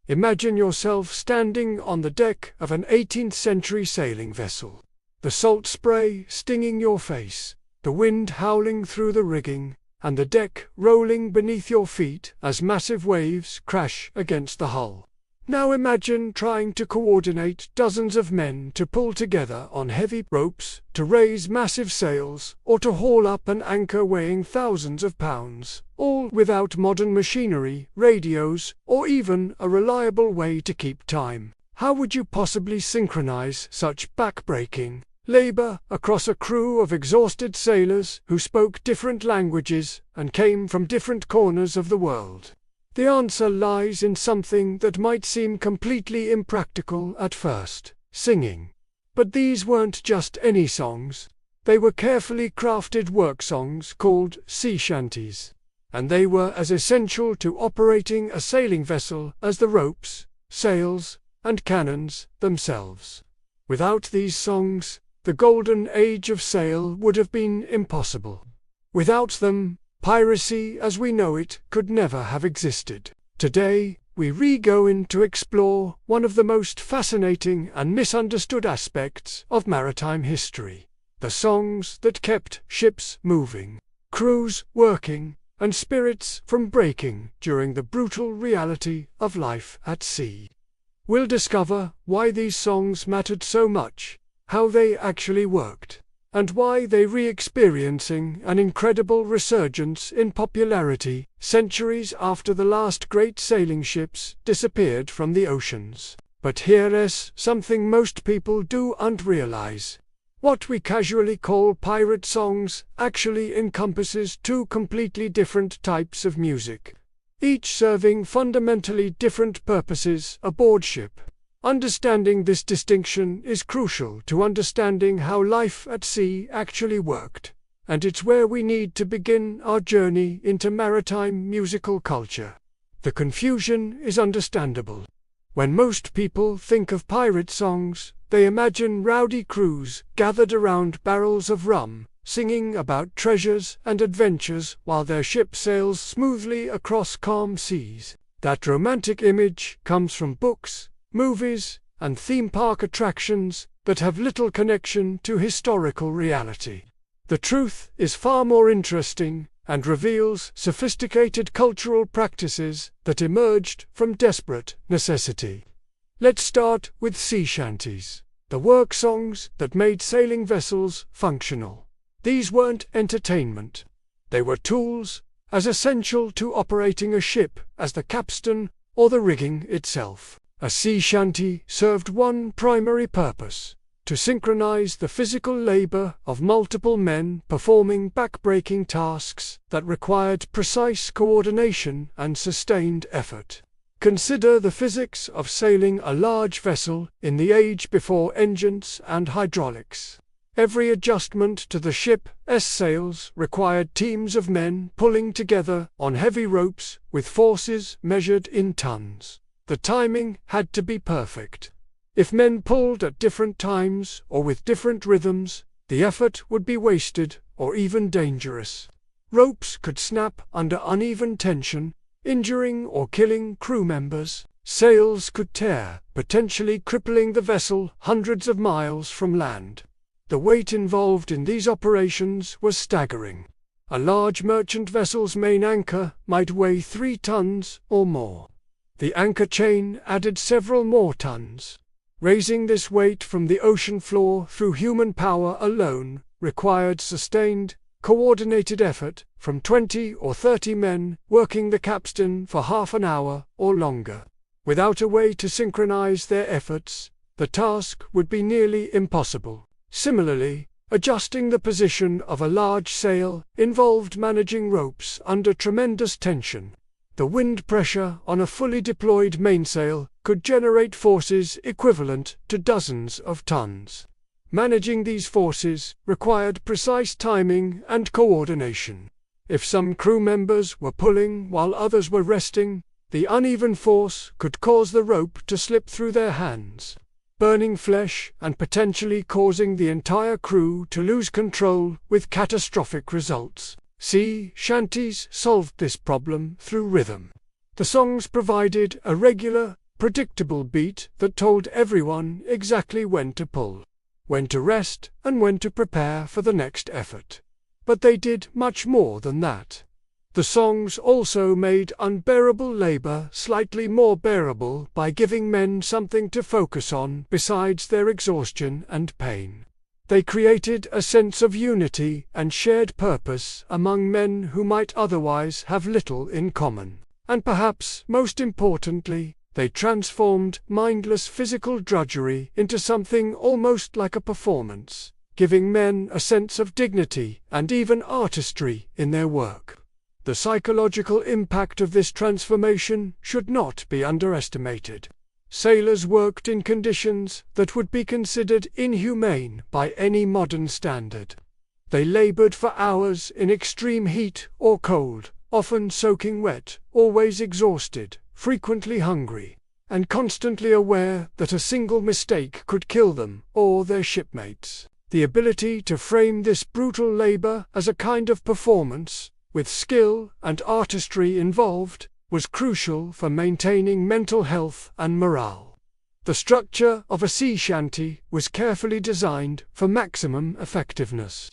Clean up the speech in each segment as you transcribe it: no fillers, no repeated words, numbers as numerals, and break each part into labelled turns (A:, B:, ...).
A: Imagine yourself standing on the deck of an 18th-century sailing vessel. The salt spray stinging your face, the wind howling through the rigging, and the deck rolling beneath your feet as massive waves crash against the hull. Now imagine trying to coordinate dozens of men to pull together on heavy ropes, to raise massive sails, or to haul up an anchor weighing thousands of pounds, all without modern machinery, radios, or even a reliable way to keep time. How would you possibly synchronize such back-breaking labor across a crew of exhausted sailors who spoke different languages and came from different corners of the world? The answer lies in something that might seem completely impractical at first: singing. But these weren't just any songs. They were carefully crafted work songs called sea shanties, and they were as essential to operating a sailing vessel as the ropes, sails, and cannons themselves. Without these songs, the golden age of sail would have been impossible. Without them, piracy as we know it could never have existed. Today, we go in to explore one of the most fascinating and misunderstood aspects of maritime history: the songs that kept ships moving, crews working, and spirits from breaking during the brutal reality of life at sea. We'll discover why these songs mattered so much, how they actually worked, and why they're re-experiencing an incredible resurgence in popularity centuries after the last great sailing ships disappeared from the oceans. But here's something most people don't realize. What we casually call pirate songs actually encompasses two completely different types of music, each serving fundamentally different purposes aboard ship. Understanding this distinction is crucial to understanding how life at sea actually worked, and it's where we need to begin our journey into maritime musical culture. The confusion is understandable. When most people think of pirate songs, they imagine rowdy crews gathered around barrels of rum, singing about treasures and adventures while their ship sails smoothly across calm seas. That romantic image comes from books, movies, and theme park attractions that have little connection to historical reality. The truth is far more interesting and reveals sophisticated cultural practices that emerged from desperate necessity. Let's start with sea shanties, the work songs that made sailing vessels functional. These weren't entertainment. They were tools, as essential to operating a ship as the capstan or the rigging itself. A sea shanty served one primary purpose: to synchronize the physical labor of multiple men performing back-breaking tasks that required precise coordination and sustained effort. Consider the physics of sailing a large vessel in the age before engines and hydraulics. Every adjustment to the ship's sails required teams of men pulling together on heavy ropes with forces measured in tons. The timing had to be perfect. If men pulled at different times or with different rhythms, the effort would be wasted or even dangerous. Ropes could snap under uneven tension, injuring or killing crew members. Sails could tear, potentially crippling the vessel hundreds of miles from land. The weight involved in these operations was staggering. A large merchant vessel's main anchor might weigh 3 tons or more. The anchor chain added several more tons. Raising this weight from the ocean floor through human power alone required sustained, coordinated effort from 20 or 30 men working the capstan for half an hour or longer. Without a way to synchronize their efforts, the task would be nearly impossible. Similarly, adjusting the position of a large sail involved managing ropes under tremendous tension. The wind pressure on a fully deployed mainsail could generate forces equivalent to dozens of tons. Managing these forces required precise timing and coordination. If some crew members were pulling while others were resting, the uneven force could cause the rope to slip through their hands, burning flesh and potentially causing the entire crew to lose control with catastrophic results. Sea shanties solved this problem through rhythm. The songs provided a regular, predictable beat that told everyone exactly when to pull, when to rest, and when to prepare for the next effort. But they did much more than that. The songs also made unbearable labor slightly more bearable by giving men something to focus on besides their exhaustion and pain. They created a sense of unity and shared purpose among men who might otherwise have little in common. And perhaps most importantly, they transformed mindless physical drudgery into something almost like a performance, giving men a sense of dignity and even artistry in their work. The psychological impact of this transformation should not be underestimated. Sailors worked in conditions that would be considered inhumane by any modern standard. They labored for hours in extreme heat or cold, often soaking wet, always exhausted, frequently hungry, and constantly aware that a single mistake could kill them or their shipmates. The ability to frame this brutal labor as a kind of performance, with skill and artistry involved, was crucial for maintaining mental health and morale. The structure of a sea shanty was carefully designed for maximum effectiveness.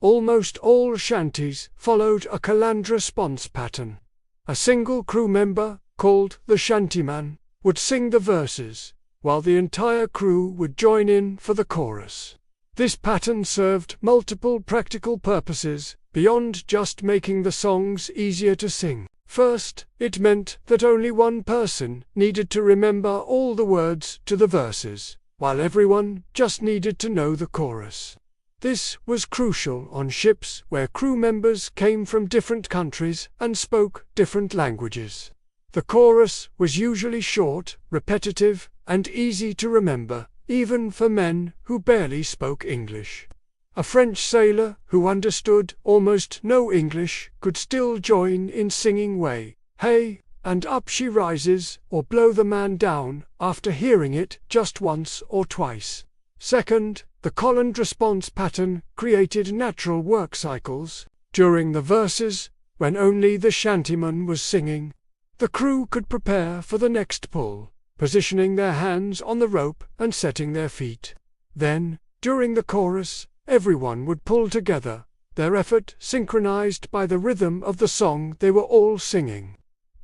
A: Almost all shanties followed a calandra-response pattern. A single crew member, called the shantyman, would sing the verses, while the entire crew would join in for the chorus. This pattern served multiple practical purposes beyond just making the songs easier to sing. First, it meant that only one person needed to remember all the words to the verses, while everyone just needed to know the chorus. This was crucial on ships where crew members came from different countries and spoke different languages. The chorus was usually short, repetitive, and easy to remember, even for men who barely spoke English. A French sailor who understood almost no English could still join in singing "Way, hey, and up she rises" or "Blow the man down" after hearing it just once or twice. Second, the column response pattern created natural work cycles. During the verses, when only the shantyman was singing, the crew could prepare for the next pull, positioning their hands on the rope and setting their feet. Then, during the chorus, everyone would pull together, their effort synchronized by the rhythm of the song they were all singing.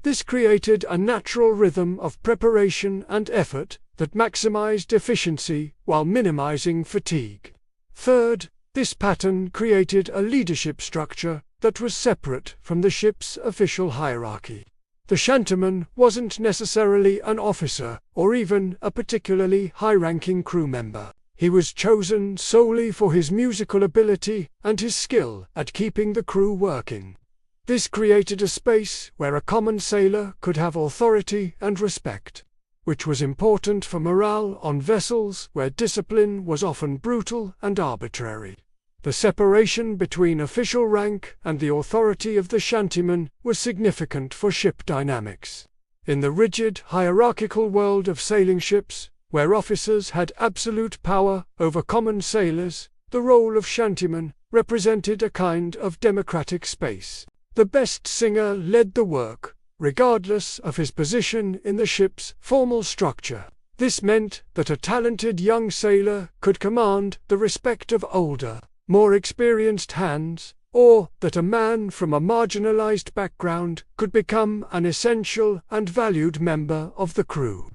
A: This created a natural rhythm of preparation and effort that maximized efficiency while minimizing fatigue. Third, this pattern created a leadership structure that was separate from the ship's official hierarchy. The shantyman wasn't necessarily an officer or even a particularly high-ranking crew member. He was chosen solely for his musical ability and his skill at keeping the crew working. This created a space where a common sailor could have authority and respect, which was important for morale on vessels where discipline was often brutal and arbitrary. The separation between official rank and the authority of the shantyman was significant for ship dynamics. In the rigid, hierarchical world of sailing ships, where officers had absolute power over common sailors, the role of shantyman represented a kind of democratic space. The best singer led the work, regardless of his position in the ship's formal structure. This meant that a talented young sailor could command the respect of older, more experienced hands, or that a man from a marginalized background could become an essential and valued member of the crew.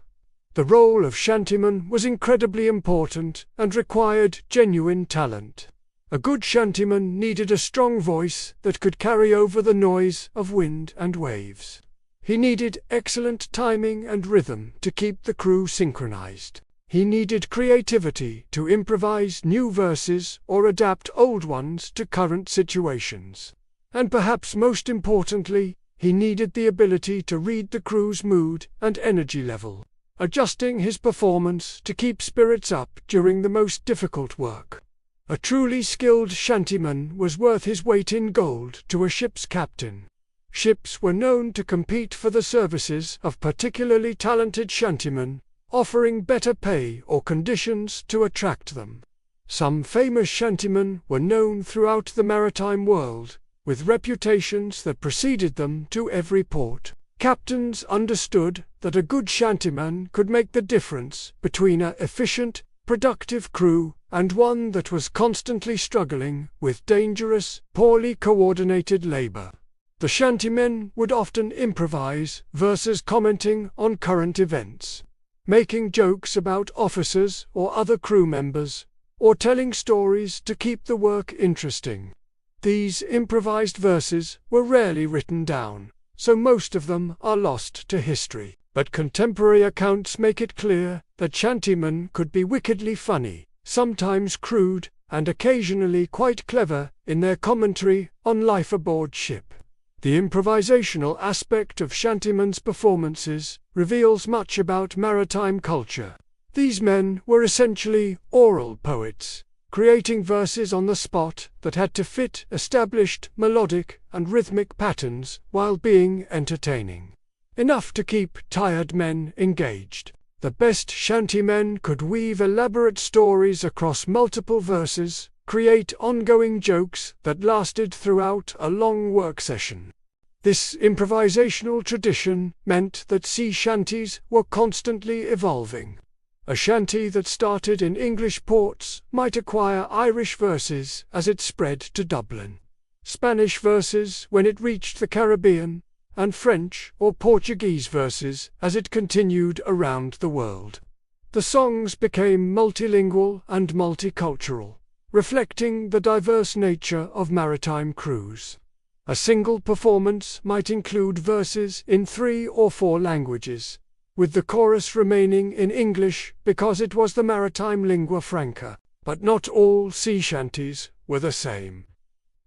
A: The role of shantyman was incredibly important and required genuine talent. A good shantyman needed a strong voice that could carry over the noise of wind and waves. He needed excellent timing and rhythm to keep the crew synchronized. He needed creativity to improvise new verses or adapt old ones to current situations. And perhaps most importantly, he needed the ability to read the crew's mood and energy level, adjusting his performance to keep spirits up during the most difficult work. A truly skilled shantyman was worth his weight in gold to a ship's captain. Ships were known to compete for the services of particularly talented shantymen, offering better pay or conditions to attract them. Some famous shantymen were known throughout the maritime world, with reputations that preceded them to every port. Captains understood that a good shantyman could make the difference between an efficient, productive crew and one that was constantly struggling with dangerous, poorly coordinated labor. The shantymen would often improvise verses commenting on current events, making jokes about officers or other crew members, or telling stories to keep the work interesting. These improvised verses were rarely written down, so most of them are lost to history, but contemporary accounts make it clear that shantymen could be wickedly funny, sometimes crude, and occasionally quite clever in their commentary on life aboard ship. The improvisational aspect of shantymen's performances reveals much about maritime culture. These men were essentially oral poets, creating verses on the spot that had to fit established melodic and rhythmic patterns while being entertaining. Enough to keep tired men engaged. The best shantymen could weave elaborate stories across multiple verses, create ongoing jokes that lasted throughout a long work session. This improvisational tradition meant that sea shanties were constantly evolving. A shanty that started in English ports might acquire Irish verses as it spread to Dublin, Spanish verses when it reached the Caribbean, and French or Portuguese verses as it continued around the world. The songs became multilingual and multicultural, reflecting the diverse nature of maritime crews. A single performance might include verses in 3 or 4 languages, with the chorus remaining in English because it was the maritime lingua franca. But not all sea shanties were the same.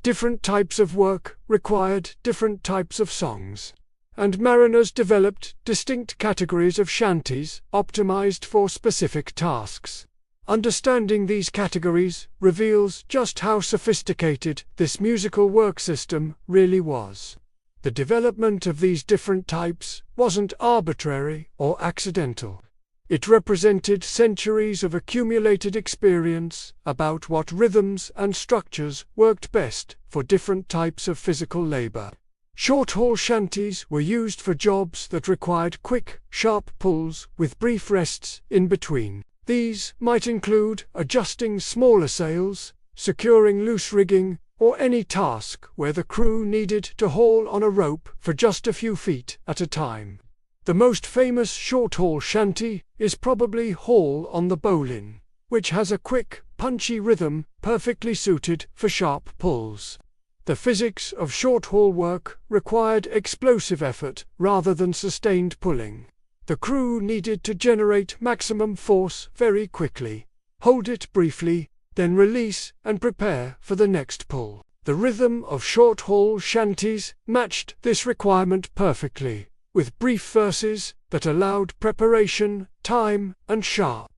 A: Different types of work required different types of songs, and mariners developed distinct categories of shanties optimized for specific tasks. Understanding these categories reveals just how sophisticated this musical work system really was. The development of these different types wasn't arbitrary or accidental. It represented centuries of accumulated experience about what rhythms and structures worked best for different types of physical labor. Short-haul shanties were used for jobs that required quick, sharp pulls with brief rests in between. These might include adjusting smaller sails, securing loose rigging, or any task where the crew needed to haul on a rope for just a few feet at a time. The most famous short-haul shanty is probably Haul on the Bowline, which has a quick, punchy rhythm perfectly suited for sharp pulls. The physics of short-haul work required explosive effort rather than sustained pulling. The crew needed to generate maximum force very quickly, hold it briefly, then release and prepare for the next pull. The rhythm of short-haul shanties matched this requirement perfectly, with brief verses that allowed preparation, time, and sharp,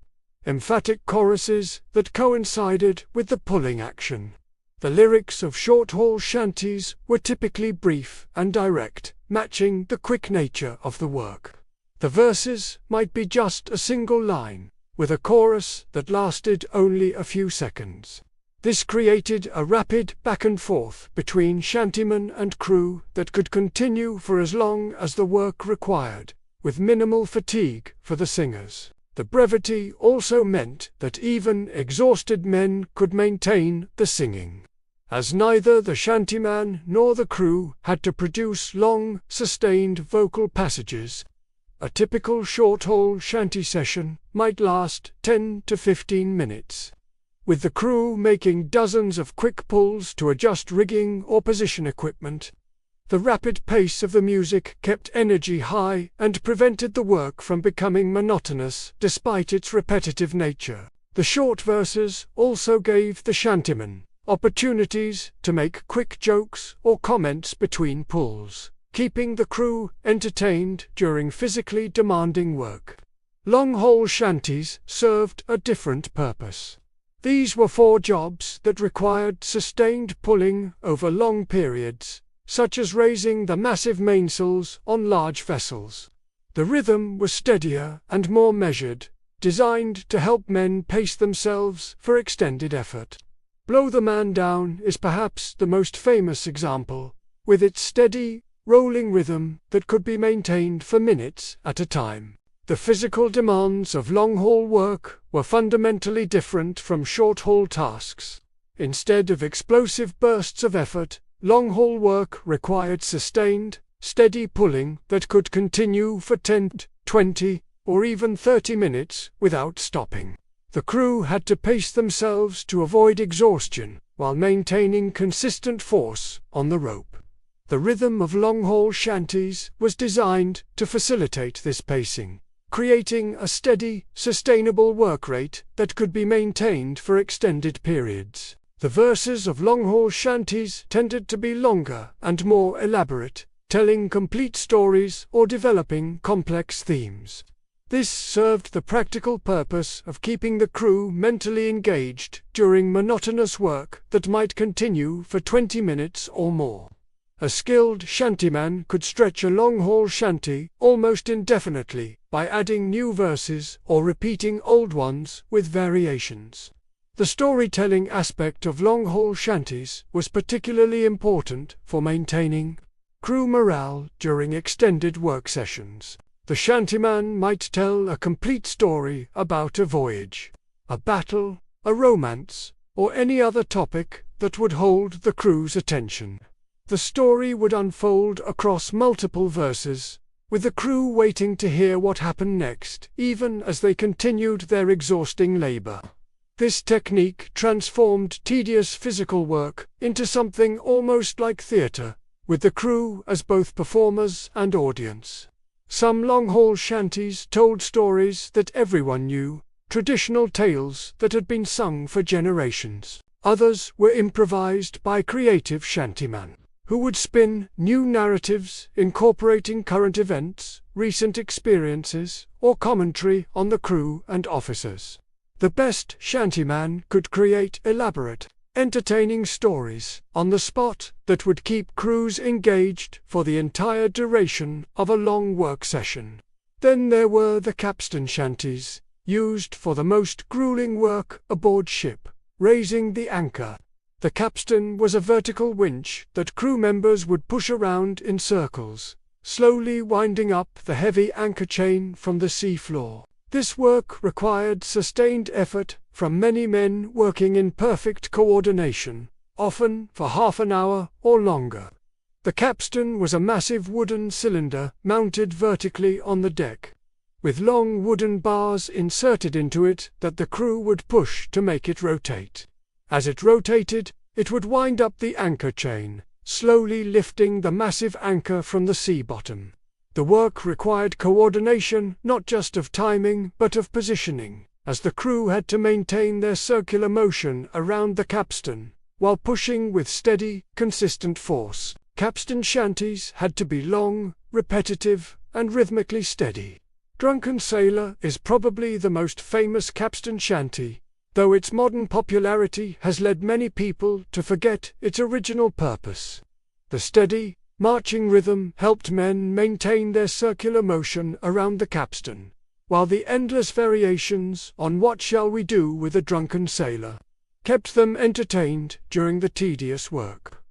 A: emphatic choruses that coincided with the pulling action. The lyrics of short-haul shanties were typically brief and direct, matching the quick nature of the work. The verses might be just a single line, with a chorus that lasted only a few seconds. This created a rapid back and forth between shantyman and crew that could continue for as long as the work required, with minimal fatigue for the singers. The brevity also meant that even exhausted men could maintain the singing, as neither the shantyman nor the crew had to produce long, sustained vocal passages. A typical short-haul shanty session might last 10 to 15 minutes, with the crew making dozens of quick pulls to adjust rigging or position equipment. The rapid pace of the music kept energy high and prevented the work from becoming monotonous despite its repetitive nature. The short verses also gave the shantyman opportunities to make quick jokes or comments between pulls, keeping the crew entertained during physically demanding work. Long-haul shanties served a different purpose. These were for jobs that required sustained pulling over long periods, such as raising the massive mainsails on large vessels. The rhythm was steadier and more measured, designed to help men pace themselves for extended effort. Blow the Man Down is perhaps the most famous example, with its steady, rolling rhythm that could be maintained for minutes at a time. The physical demands of long-haul work were fundamentally different from short-haul tasks. Instead of explosive bursts of effort, long-haul work required sustained, steady pulling that could continue for 10, 20, or even 30 minutes without stopping. The crew had to pace themselves to avoid exhaustion while maintaining consistent force on the rope. The rhythm of long-haul shanties was designed to facilitate this pacing, creating a steady, sustainable work rate that could be maintained for extended periods. The verses of long-haul shanties tended to be longer and more elaborate, telling complete stories or developing complex themes. This served the practical purpose of keeping the crew mentally engaged during monotonous work that might continue for 20 minutes or more. A skilled shantyman could stretch a long-haul shanty almost indefinitely by adding new verses or repeating old ones with variations. The storytelling aspect of long-haul shanties was particularly important for maintaining crew morale during extended work sessions. The shantyman might tell a complete story about a voyage, a battle, a romance, or any other topic that would hold the crew's attention. The story would unfold across multiple verses, with the crew waiting to hear what happened next, even as they continued their exhausting labor. This technique transformed tedious physical work into something almost like theater, with the crew as both performers and audience. Some long-haul shanties told stories that everyone knew, traditional tales that had been sung for generations. Others were improvised by creative shantymen, who would spin new narratives incorporating current events, recent experiences, or commentary on the crew and officers. The best shantyman could create elaborate, entertaining stories on the spot that would keep crews engaged for the entire duration of a long work session. Then there were the capstan shanties, used for the most grueling work aboard ship, raising the anchor. The capstan was a vertical winch that crew members would push around in circles, slowly winding up the heavy anchor chain from the sea floor. This work required sustained effort from many men working in perfect coordination, often for half an hour or longer. The capstan was a massive wooden cylinder mounted vertically on the deck, with long wooden bars inserted into it that the crew would push to make it rotate. As it rotated, it would wind up the anchor chain, slowly lifting the massive anchor from the sea bottom. The work required coordination not just of timing but of positioning, as the crew had to maintain their circular motion around the capstan, while pushing with steady, consistent force. Capstan shanties had to be long, repetitive, and rhythmically steady. Drunken Sailor is probably the most famous capstan shanty, though its modern popularity has led many people to forget its original purpose. The steady, marching rhythm helped men maintain their circular motion around the capstan, while the endless variations on "What Shall We Do with a Drunken Sailor" kept them entertained during the tedious work.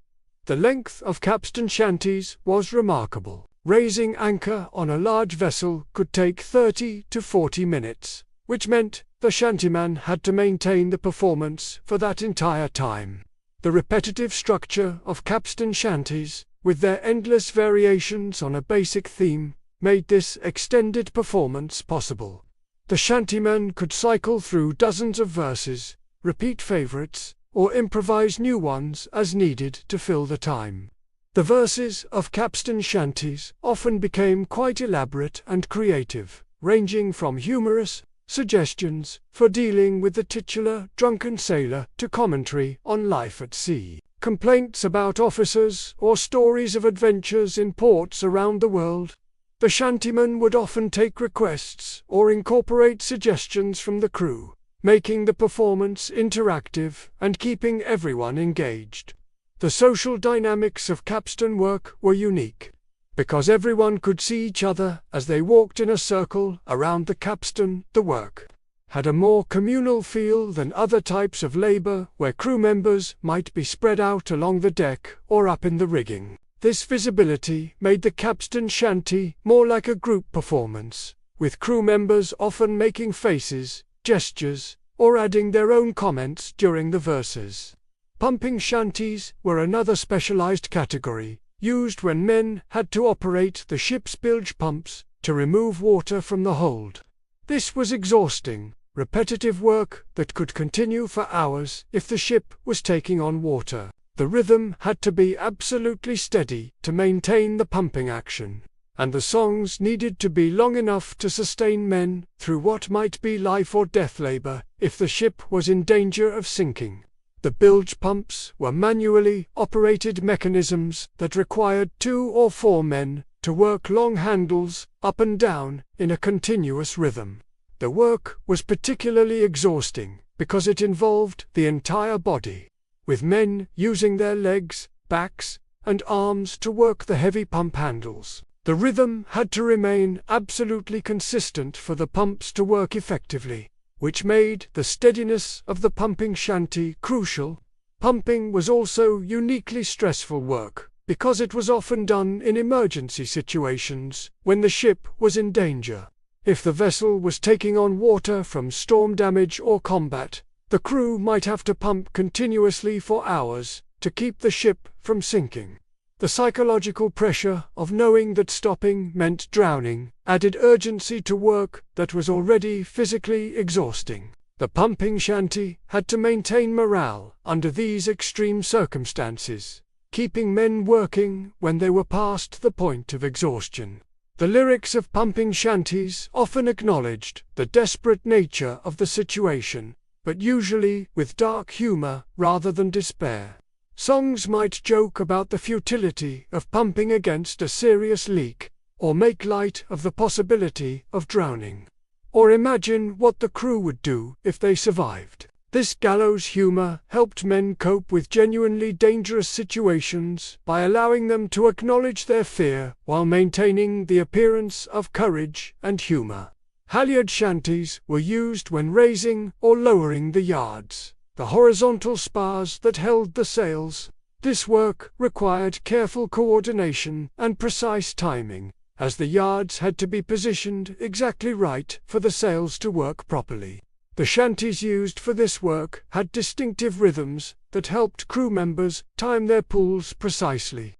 A: The length of capstan shanties was remarkable. Raising anchor on a large vessel could take 30 to 40 minutes, which meant the shantyman had to maintain the performance for that entire time. The repetitive structure of capstan shanties, with their endless variations on a basic theme, made this extended performance possible. The shantyman could cycle through dozens of verses, repeat favorites, or improvise new ones as needed to fill the time. The verses of capstan shanties often became quite elaborate and creative, ranging from humorous suggestions for dealing with the titular drunken sailor to commentary on life at sea, complaints about officers, or stories of adventures in ports around the world. The shantyman would often take requests or incorporate suggestions from the crew, making the performance interactive and keeping everyone engaged. The social dynamics of capstan work were unique, because everyone could see each other as they walked in a circle around the capstan. The work had a more communal feel than other types of labor where crew members might be spread out along the deck or up in the rigging. This visibility made the capstan shanty more like a group performance, with crew members often making faces, gestures, or adding their own comments during the verses. Pumping shanties were another specialized category, used when men had to operate the ship's bilge pumps to remove water from the hold. This was exhausting, repetitive work that could continue for hours if the ship was taking on water. The rhythm had to be absolutely steady to maintain the pumping action, and the songs needed to be long enough to sustain men through what might be life or death labor if the ship was in danger of sinking. The bilge pumps were manually operated mechanisms that required 2 or 4 men to work long handles up and down in a continuous rhythm. The work was particularly exhausting because it involved the entire body, with men using their legs, backs, and arms to work the heavy pump handles. The rhythm had to remain absolutely consistent for the pumps to work effectively, which made the steadiness of the pumping shanty crucial. Pumping was also uniquely stressful work, because it was often done in emergency situations when the ship was in danger. If the vessel was taking on water from storm damage or combat, the crew might have to pump continuously for hours to keep the ship from sinking. The psychological pressure of knowing that stopping meant drowning added urgency to work that was already physically exhausting. The pumping shanty had to maintain morale under these extreme circumstances, keeping men working when they were past the point of exhaustion. The lyrics of pumping shanties often acknowledged the desperate nature of the situation, but usually with dark humor rather than despair. Songs might joke about the futility of pumping against a serious leak, or make light of the possibility of drowning, or imagine what the crew would do if they survived. This gallows humor helped men cope with genuinely dangerous situations by allowing them to acknowledge their fear while maintaining the appearance of courage and humor. Halyard shanties were used when raising or lowering the yards, the horizontal spars that held the sails. This work required careful coordination and precise timing, as the yards had to be positioned exactly right for the sails to work properly. The shanties used for this work had distinctive rhythms that helped crew members time their pulls precisely.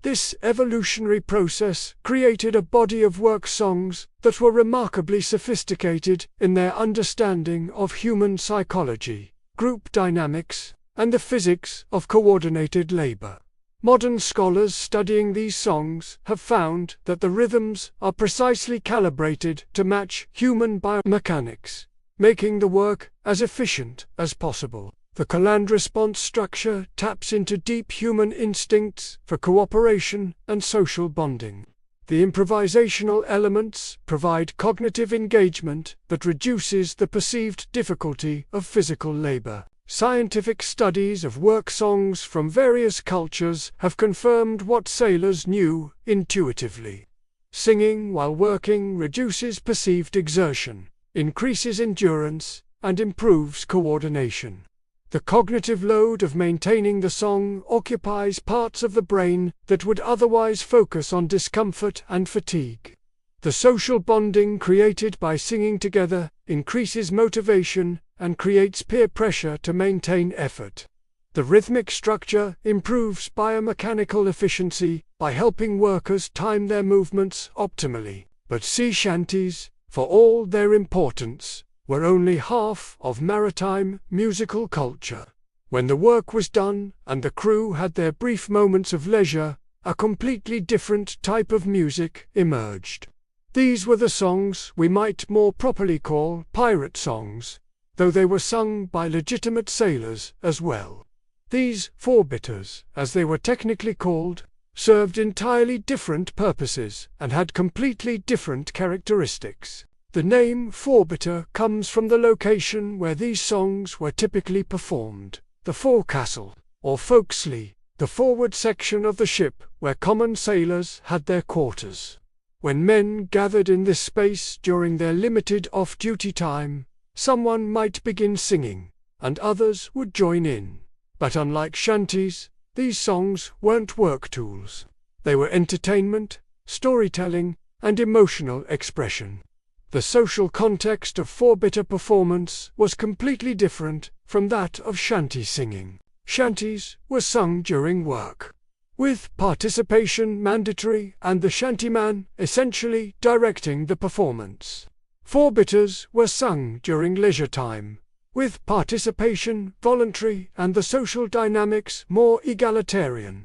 A: This evolutionary process created a body of work songs that were remarkably sophisticated in their understanding of human psychology, group dynamics, and the physics of coordinated labor. Modern scholars studying these songs have found that the rhythms are precisely calibrated to match human biomechanics, making the work as efficient as possible. The command response structure taps into deep human instincts for cooperation and social bonding. The improvisational elements provide cognitive engagement that reduces the perceived difficulty of physical labor. Scientific studies of work songs from various cultures have confirmed what sailors knew intuitively. Singing while working reduces perceived exertion, increases endurance, and improves coordination. The cognitive load of maintaining the song occupies parts of the brain that would otherwise focus on discomfort and fatigue. The social bonding created by singing together increases motivation and creates peer pressure to maintain effort. The rhythmic structure improves biomechanical efficiency by helping workers time their movements optimally. But sea shanties, for all their importance, were only half of maritime musical culture. When the work was done and the crew had their brief moments of leisure, a completely different type of music emerged. These were the songs we might more properly call pirate songs, though they were sung by legitimate sailors as well. These four-bitters, as they were technically called, served entirely different purposes and had completely different characteristics. The name four-bitter comes from the location where these songs were typically performed, the forecastle, or forecastle, the forward section of the ship where common sailors had their quarters. When men gathered in this space during their limited off-duty time, someone might begin singing, and others would join in. But unlike shanties, These songs weren't work tools. They were entertainment, storytelling, and emotional expression. The social context of four-bitter performance was completely different from that of shanty singing. Shanties were sung during work, with participation mandatory and the shantyman essentially directing the performance. Four-bitters were sung during leisure time, with participation voluntary and the social dynamics more egalitarian.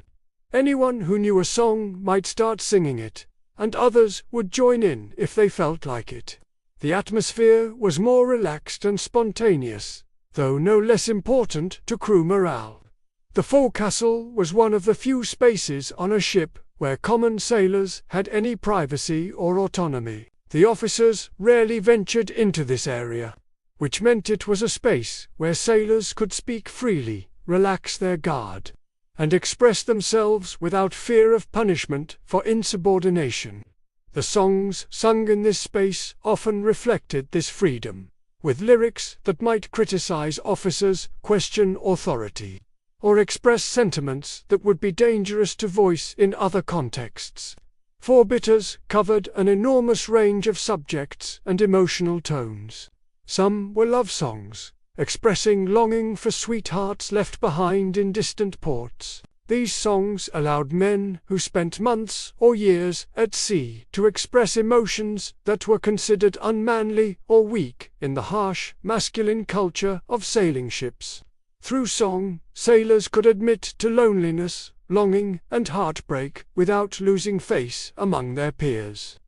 A: Anyone who knew a song might start singing it, and others would join in if they felt like it. The atmosphere was more relaxed and spontaneous, though no less important to crew morale. The forecastle was one of the few spaces on a ship where common sailors had any privacy or autonomy. The officers rarely ventured into this area, which meant it was a space where sailors could speak freely, relax their guard, and express themselves without fear of punishment for insubordination. The songs sung in this space often reflected this freedom, with lyrics that might criticize officers, question authority, or express sentiments that would be dangerous to voice in other contexts. Four-bitters covered an enormous range of subjects and emotional tones. Some were love songs, expressing longing for sweethearts left behind in distant ports. These songs allowed men who spent months or years at sea to express emotions that were considered unmanly or weak in the harsh, masculine culture of sailing ships. Through song, sailors could admit to loneliness, longing, and heartbreak without losing face among their peers.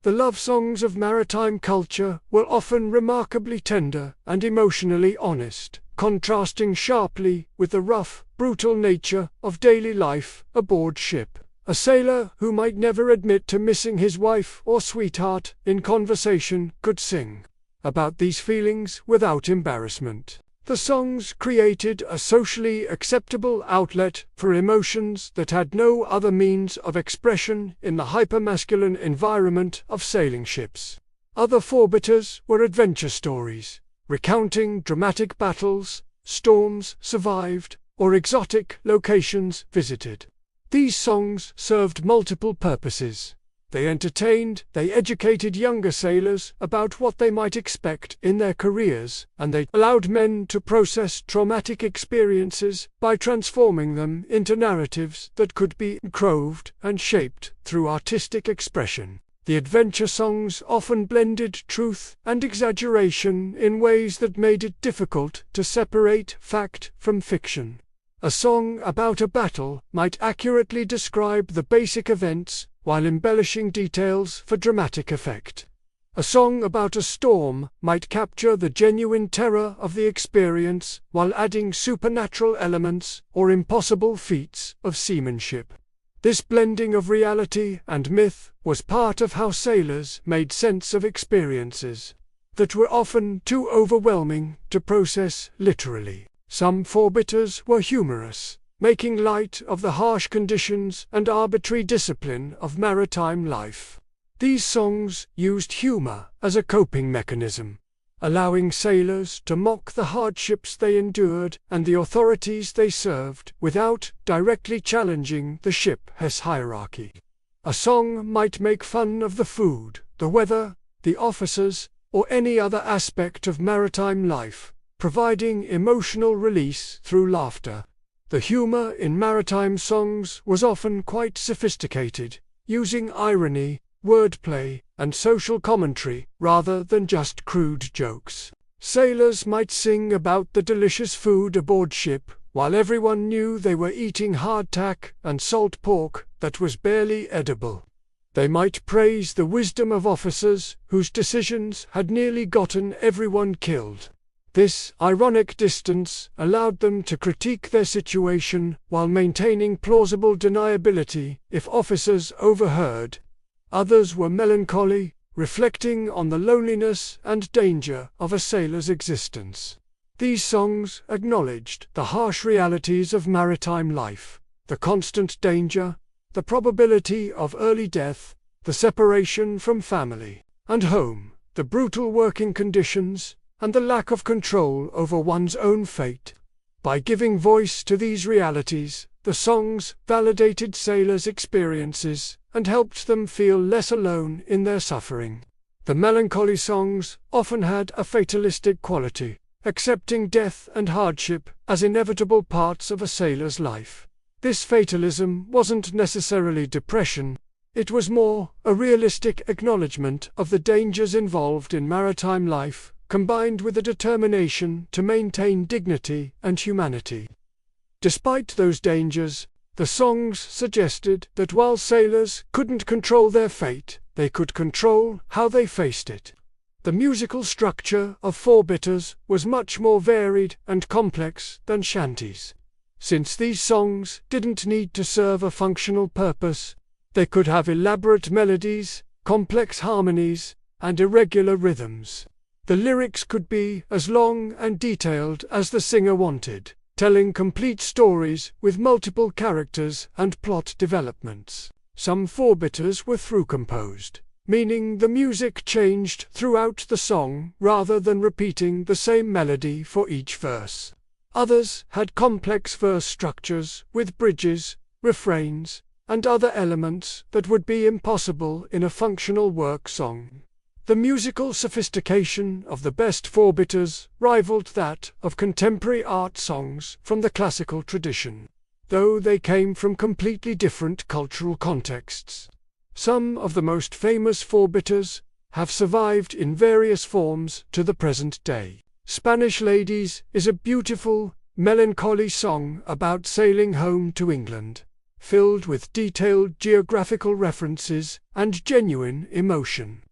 A: The love songs of maritime culture were often remarkably tender and emotionally honest, contrasting sharply with the rough, brutal nature of daily life aboard ship. A sailor who might never admit to missing his wife or sweetheart in conversation could sing about these feelings without embarrassment. The songs created a socially acceptable outlet for emotions that had no other means of expression in the hypermasculine environment of sailing ships. Other four-bitters were adventure stories, recounting dramatic battles, storms survived, or exotic locations visited. These songs served multiple purposes. They entertained, they educated younger sailors about what they might expect in their careers, and they allowed men to process traumatic experiences by transforming them into narratives that could be improved and shaped through artistic expression. The adventure songs often blended truth and exaggeration in ways that made it difficult to separate fact from fiction. A song about a battle might accurately describe the basic events while embellishing details for dramatic effect. A song about a storm might capture the genuine terror of the experience while adding supernatural elements or impossible feats of seamanship. This blending of reality and myth was part of how sailors made sense of experiences that were often too overwhelming to process literally. Some four-bitters were humorous, making light of the harsh conditions and arbitrary discipline of maritime life. These songs used humor as a coping mechanism, allowing sailors to mock the hardships they endured and the authorities they served without directly challenging the ship's hierarchy. A song might make fun of the food, the weather, the officers, or any other aspect of maritime life, providing emotional release through laughter. The humor in maritime songs was often quite sophisticated, using irony, wordplay, and social commentary rather than just crude jokes. Sailors might sing about the delicious food aboard ship, while everyone knew they were eating hardtack and salt pork that was barely edible. They might praise the wisdom of officers whose decisions had nearly gotten everyone killed. This ironic distance allowed them to critique their situation while maintaining plausible deniability if officers overheard. Others were melancholy, reflecting on the loneliness and danger of a sailor's existence. These songs acknowledged the harsh realities of maritime life, the constant danger, the probability of early death, the separation from family and home, the brutal working conditions, and the lack of control over one's own fate. By giving voice to these realities, the songs validated sailors' experiences and helped them feel less alone in their suffering. The melancholy songs often had a fatalistic quality, accepting death and hardship as inevitable parts of a sailor's life. This fatalism wasn't necessarily depression, it was more a realistic acknowledgement of the dangers involved in maritime life, combined with a determination to maintain dignity and humanity. Despite those dangers, the songs suggested that while sailors couldn't control their fate, they could control how they faced it. The musical structure of forbitters was much more varied and complex than shanties. Since these songs didn't need to serve a functional purpose, they could have elaborate melodies, complex harmonies, and irregular rhythms. The lyrics could be as long and detailed as the singer wanted, telling complete stories with multiple characters and plot developments. Some forbitters were through-composed, meaning the music changed throughout the song rather than repeating the same melody for each verse. Others had complex verse structures with bridges, refrains, and other elements that would be impossible in a functional work song. The musical sophistication of the best forbitters rivaled that of contemporary art songs from the classical tradition, though they came from completely different cultural contexts. Some of the most famous forbitters have survived in various forms to the present day. Spanish Ladies is a beautiful, melancholy song about sailing home to England, filled with detailed geographical references and genuine emotion.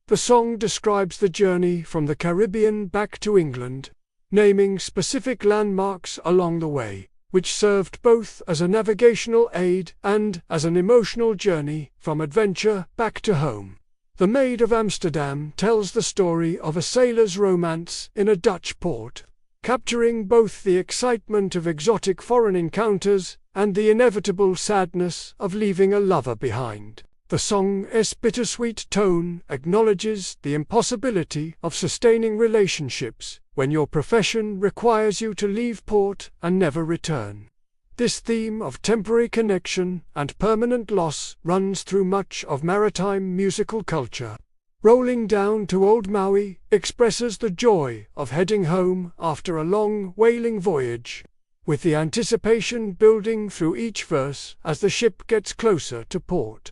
A: The song describes the journey from the Caribbean back to England, naming specific landmarks along the way, which served both as a navigational aid and as an emotional journey from adventure back to home. The Maid of Amsterdam tells the story of a sailor's romance in a Dutch port, capturing both the excitement of exotic foreign encounters and the inevitable sadness of leaving a lover behind. The song's bittersweet tone acknowledges the impossibility of sustaining relationships when your profession requires you to leave port and never return. This theme of temporary connection and permanent loss runs through much of maritime musical culture. Rolling Down to Old Maui expresses the joy of heading home after a long whaling voyage, with the anticipation building through each verse as the ship gets closer to port.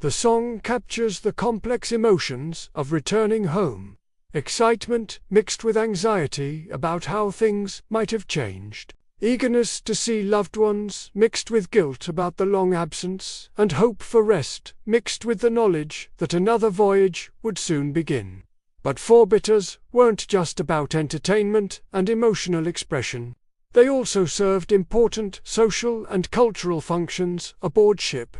A: The song captures the complex emotions of returning home, excitement mixed with anxiety about how things might have changed, eagerness to see loved ones mixed with guilt about the long absence, and hope for rest mixed with the knowledge that another voyage would soon begin. But forbitters weren't just about entertainment and emotional expression. They also served important social and cultural functions aboard ship.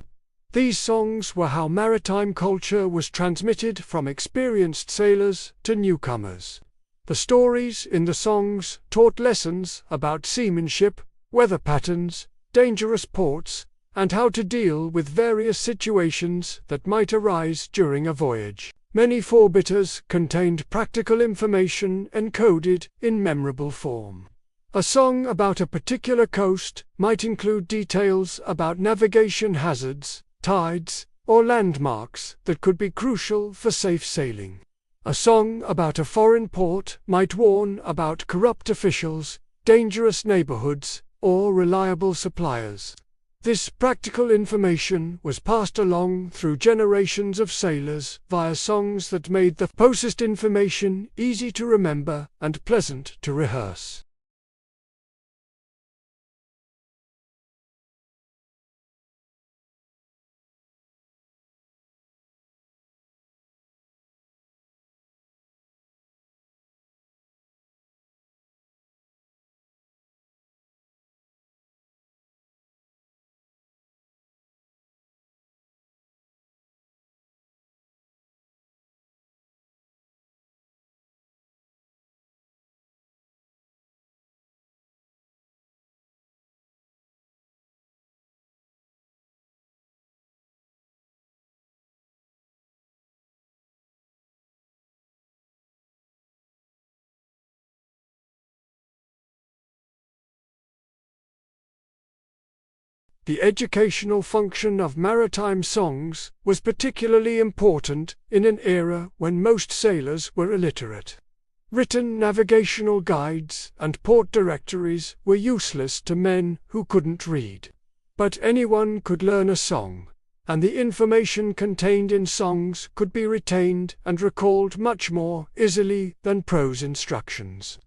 A: These songs were how maritime culture was transmitted from experienced sailors to newcomers. The stories in the songs taught lessons about seamanship, weather patterns, dangerous ports, and how to deal with various situations that might arise during a voyage. Many forbitters contained practical information encoded in memorable form. A song about a particular coast might include details about navigation hazards, tides, or landmarks that could be crucial for safe sailing. A song about a foreign port might warn about corrupt officials, dangerous neighborhoods, or reliable suppliers. This practical information was passed along through generations of sailors via songs that made the closest information easy to remember and pleasant to rehearse. The educational function of maritime songs was particularly important in an era when most sailors were illiterate. Written navigational guides and port directories were useless to men who couldn't read. But anyone could learn a song, and the information contained in songs could be retained and recalled much more easily than prose instructions.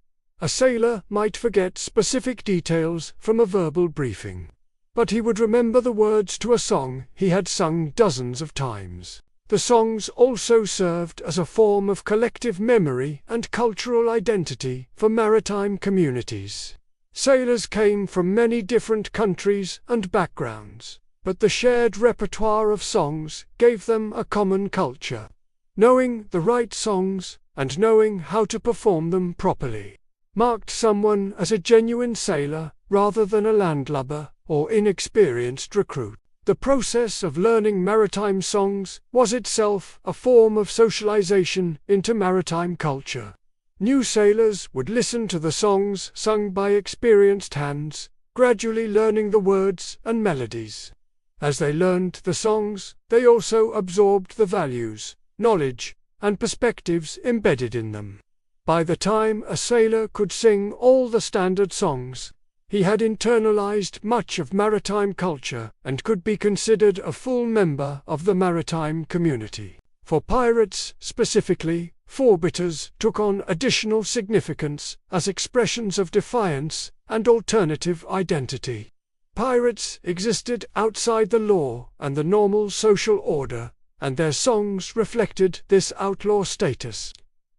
A: A sailor might forget specific details from a verbal briefing, but he would remember the words to a song he had sung dozens of times. The songs also served as a form of collective memory and cultural identity for maritime communities. Sailors came from many different countries and backgrounds, but the shared repertoire of songs gave them a common culture. Knowing the right songs and knowing how to perform them properly marked someone as a genuine sailor rather than a landlubber or inexperienced recruit. The process of learning maritime songs was itself a form of socialization into maritime culture. New sailors would listen to the songs sung by experienced hands, gradually learning the words and melodies. As they learned the songs, they also absorbed the values, knowledge, and perspectives embedded in them. By the time a sailor could sing all the standard songs, he had internalized much of maritime culture and could be considered a full member of the maritime community. For pirates specifically, forbitters took on additional significance as expressions of defiance and alternative identity. Pirates existed outside the law and the normal social order, and their songs reflected this outlaw status.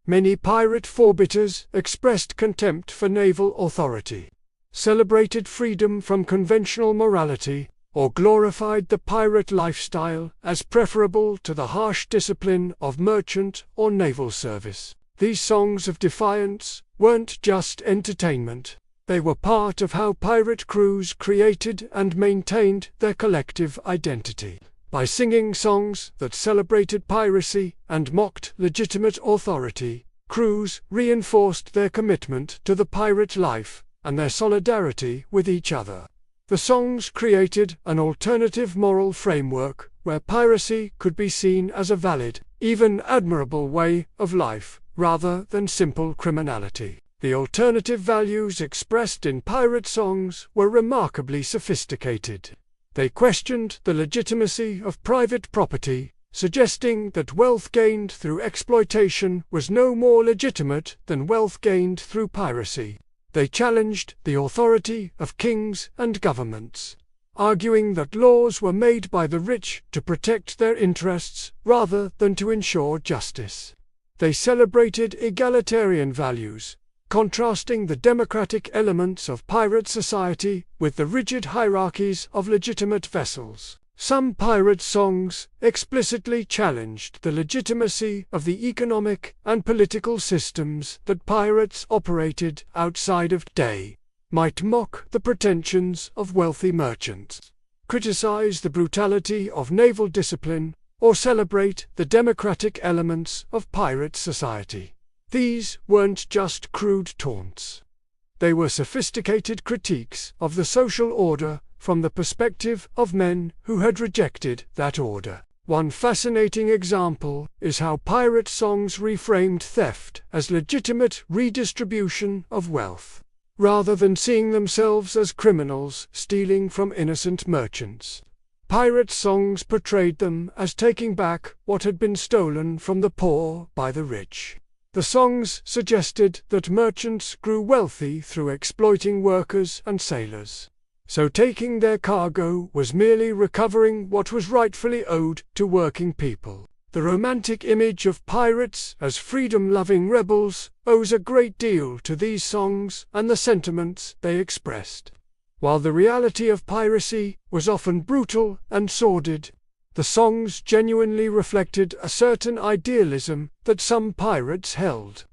A: Many pirate forbitters expressed contempt for naval authority, celebrated freedom from conventional morality, or glorified the pirate lifestyle as preferable to the harsh discipline of merchant or naval service. These songs of defiance weren't just entertainment. They were part of how pirate crews created and maintained their collective identity. By singing songs that celebrated piracy and mocked legitimate authority, crews reinforced their commitment to the pirate life and their solidarity with each other. The songs created an alternative moral framework where piracy could be seen as a valid, even admirable way of life, rather than simple criminality. The alternative values expressed in pirate songs were remarkably sophisticated. They questioned the legitimacy of private property, suggesting that wealth gained through exploitation was no more legitimate than wealth gained through piracy. They challenged the authority of kings and governments, arguing that laws were made by the rich to protect their interests rather than to ensure justice. They celebrated egalitarian values, contrasting the democratic elements of pirate society with the rigid hierarchies of legitimate vessels. Some pirate songs explicitly challenged the legitimacy of the economic and political systems that pirates operated outside of day, might mock the pretensions of wealthy merchants, criticize the brutality of naval discipline, or celebrate the democratic elements of pirate society. These weren't just crude taunts. They were sophisticated critiques of the social order from the perspective of men who had rejected that order. One fascinating example is how pirate songs reframed theft as legitimate redistribution of wealth, rather than seeing themselves as criminals stealing from innocent merchants. Pirate songs portrayed them as taking back what had been stolen from the poor by the rich. The songs suggested that merchants grew wealthy through exploiting workers and sailors, so taking their cargo was merely recovering what was rightfully owed to working people. The romantic image of pirates as freedom-loving rebels owes a great deal to these songs and the sentiments they expressed. While the reality of piracy was often brutal and sordid, the songs genuinely reflected a certain idealism that some pirates held.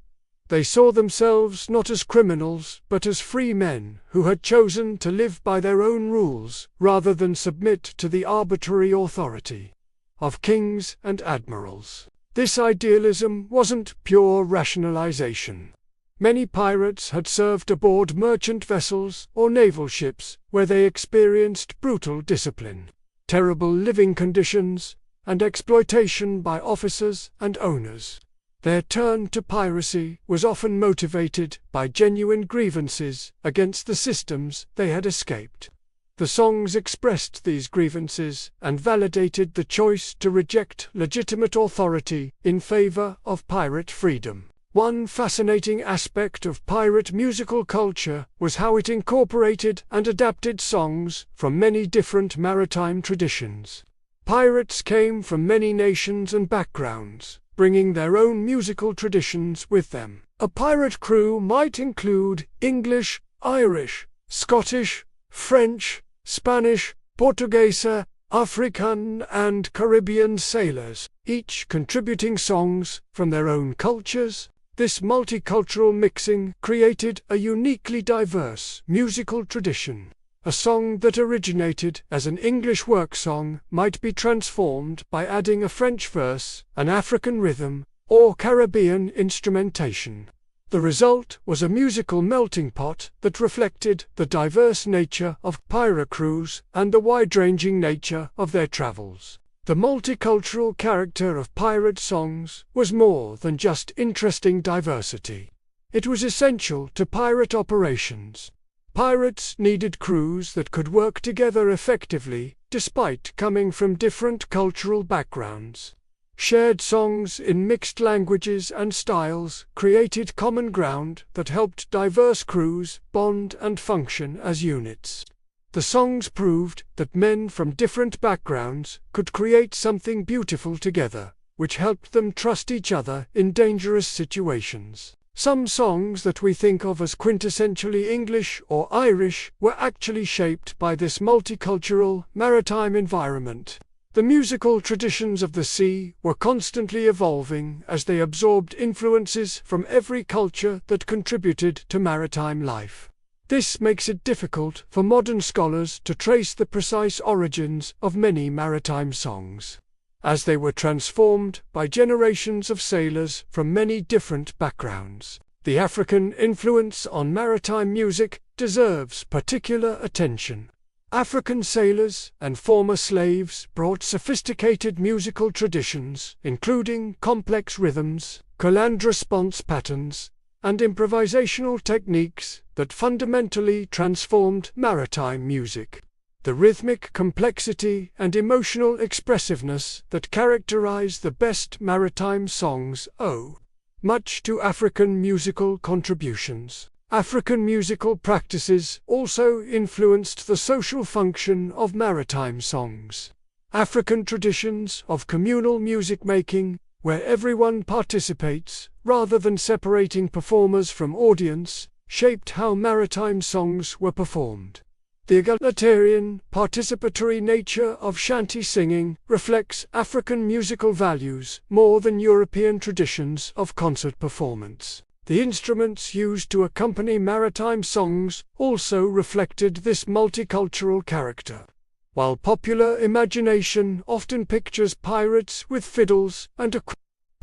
A: They saw themselves not as criminals but as free men who had chosen to live by their own rules rather than submit to the arbitrary authority of kings and admirals. This idealism wasn't pure rationalization. Many pirates had served aboard merchant vessels or naval ships, where they experienced brutal discipline, terrible living conditions, and exploitation by officers and owners. Their turn to piracy was often motivated by genuine grievances against the systems they had escaped. The songs expressed these grievances and validated the choice to reject legitimate authority in favor of pirate freedom. One fascinating aspect of pirate musical culture was how it incorporated and adapted songs from many different maritime traditions. Pirates came from many nations and backgrounds, bringing their own musical traditions with them. A pirate crew might include English, Irish, Scottish, French, Spanish, Portuguese, African, and Caribbean sailors, each contributing songs from their own cultures. This multicultural mixing created a uniquely diverse musical tradition. A song that originated as an English work song might be transformed by adding a French verse, an African rhythm, or Caribbean instrumentation. The result was a musical melting pot that reflected the diverse nature of pirate crews and the wide-ranging nature of their travels. The multicultural character of pirate songs was more than just interesting diversity. It was essential to pirate operations. Pirates needed crews that could work together effectively, despite coming from different cultural backgrounds. Shared songs in mixed languages and styles created common ground that helped diverse crews bond and function as units. The songs proved that men from different backgrounds could create something beautiful together, which helped them trust each other in dangerous situations. Some songs that we think of as quintessentially English or Irish were actually shaped by this multicultural, maritime environment. The musical traditions of the sea were constantly evolving as they absorbed influences from every culture that contributed to maritime life. This makes it difficult for modern scholars to trace the precise origins of many maritime songs, as they were transformed by generations of sailors from many different backgrounds. The African influence on maritime music deserves particular attention. African sailors and former slaves brought sophisticated musical traditions, including complex rhythms, command response patterns, and improvisational techniques that fundamentally transformed maritime music. The rhythmic complexity and emotional expressiveness that characterize the best maritime songs owe much to African musical contributions. African musical practices also influenced the social function of maritime songs. African traditions of communal music making, where everyone participates, rather than separating performers from audience, shaped how maritime songs were performed. The egalitarian, participatory nature of shanty singing reflects African musical values more than European traditions of concert performance. The instruments used to accompany maritime songs also reflected this multicultural character. While popular imagination often pictures pirates with fiddles and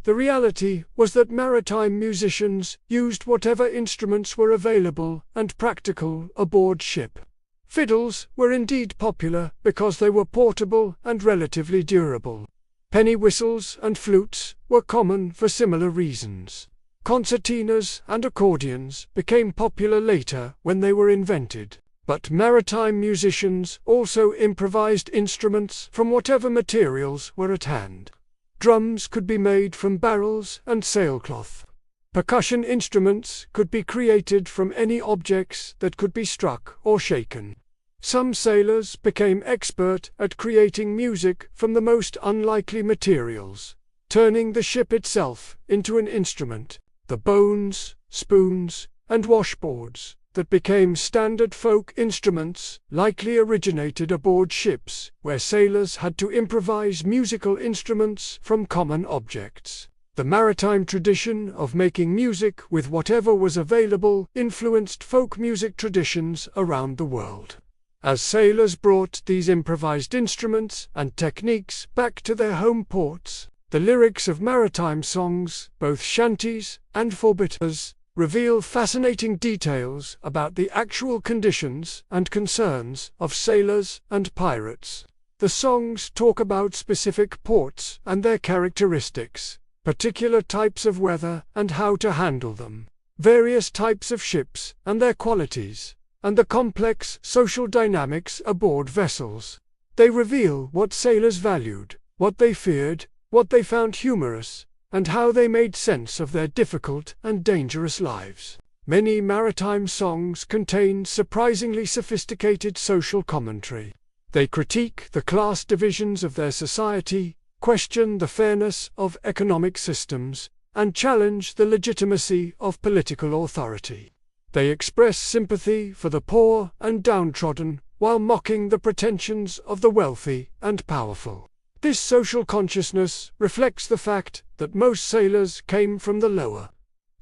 A: the reality was that maritime musicians used whatever instruments were available and practical aboard ship. Fiddles were indeed popular because they were portable and relatively durable. Penny whistles and flutes were common for similar reasons. Concertinas and accordions became popular later when they were invented, but maritime musicians also improvised instruments from whatever materials were at hand. Drums could be made from barrels and sailcloth. Percussion instruments could be created from any objects that could be struck or shaken. Some sailors became expert at creating music from the most unlikely materials, turning the ship itself into an instrument. The bones, spoons, and washboards that became standard folk instruments likely originated aboard ships, where sailors had to improvise musical instruments from common objects. The maritime tradition of making music with whatever was available influenced folk music traditions around the world. As sailors brought these improvised instruments and techniques back to their home ports, the lyrics of maritime songs, both shanties and forbitters, reveal fascinating details about the actual conditions and concerns of sailors and pirates. The songs talk about specific ports and their characteristics, particular types of weather and how to handle them, various types of ships and their qualities, and the complex social dynamics aboard vessels. They reveal what sailors valued, what they feared, what they found humorous, and how they made sense of their difficult and dangerous lives. Many maritime songs contain surprisingly sophisticated social commentary. They critique the class divisions of their society, question the fairness of economic systems, and challenge the legitimacy of political authority. They express sympathy for the poor and downtrodden while mocking the pretensions of the wealthy and powerful. This social consciousness reflects the fact that most sailors came from the lower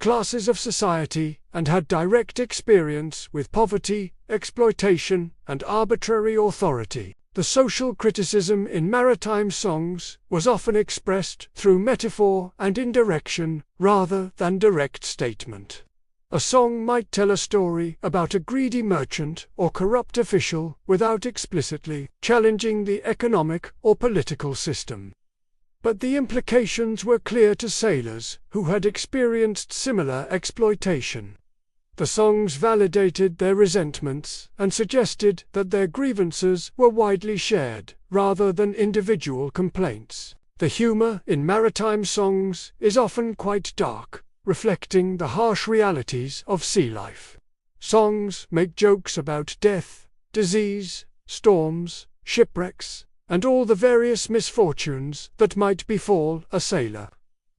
A: classes of society and had direct experience with poverty, exploitation, and arbitrary authority. The social criticism in maritime songs was often expressed through metaphor and indirection rather than direct statement. A song might tell a story about a greedy merchant or corrupt official without explicitly challenging the economic or political system. But the implications were clear to sailors who had experienced similar exploitation. The songs validated their resentments and suggested that their grievances were widely shared, rather than individual complaints. The humor in maritime songs is often quite dark, reflecting the harsh realities of sea life. Songs make jokes about death, disease, storms, shipwrecks, and all the various misfortunes that might befall a sailor.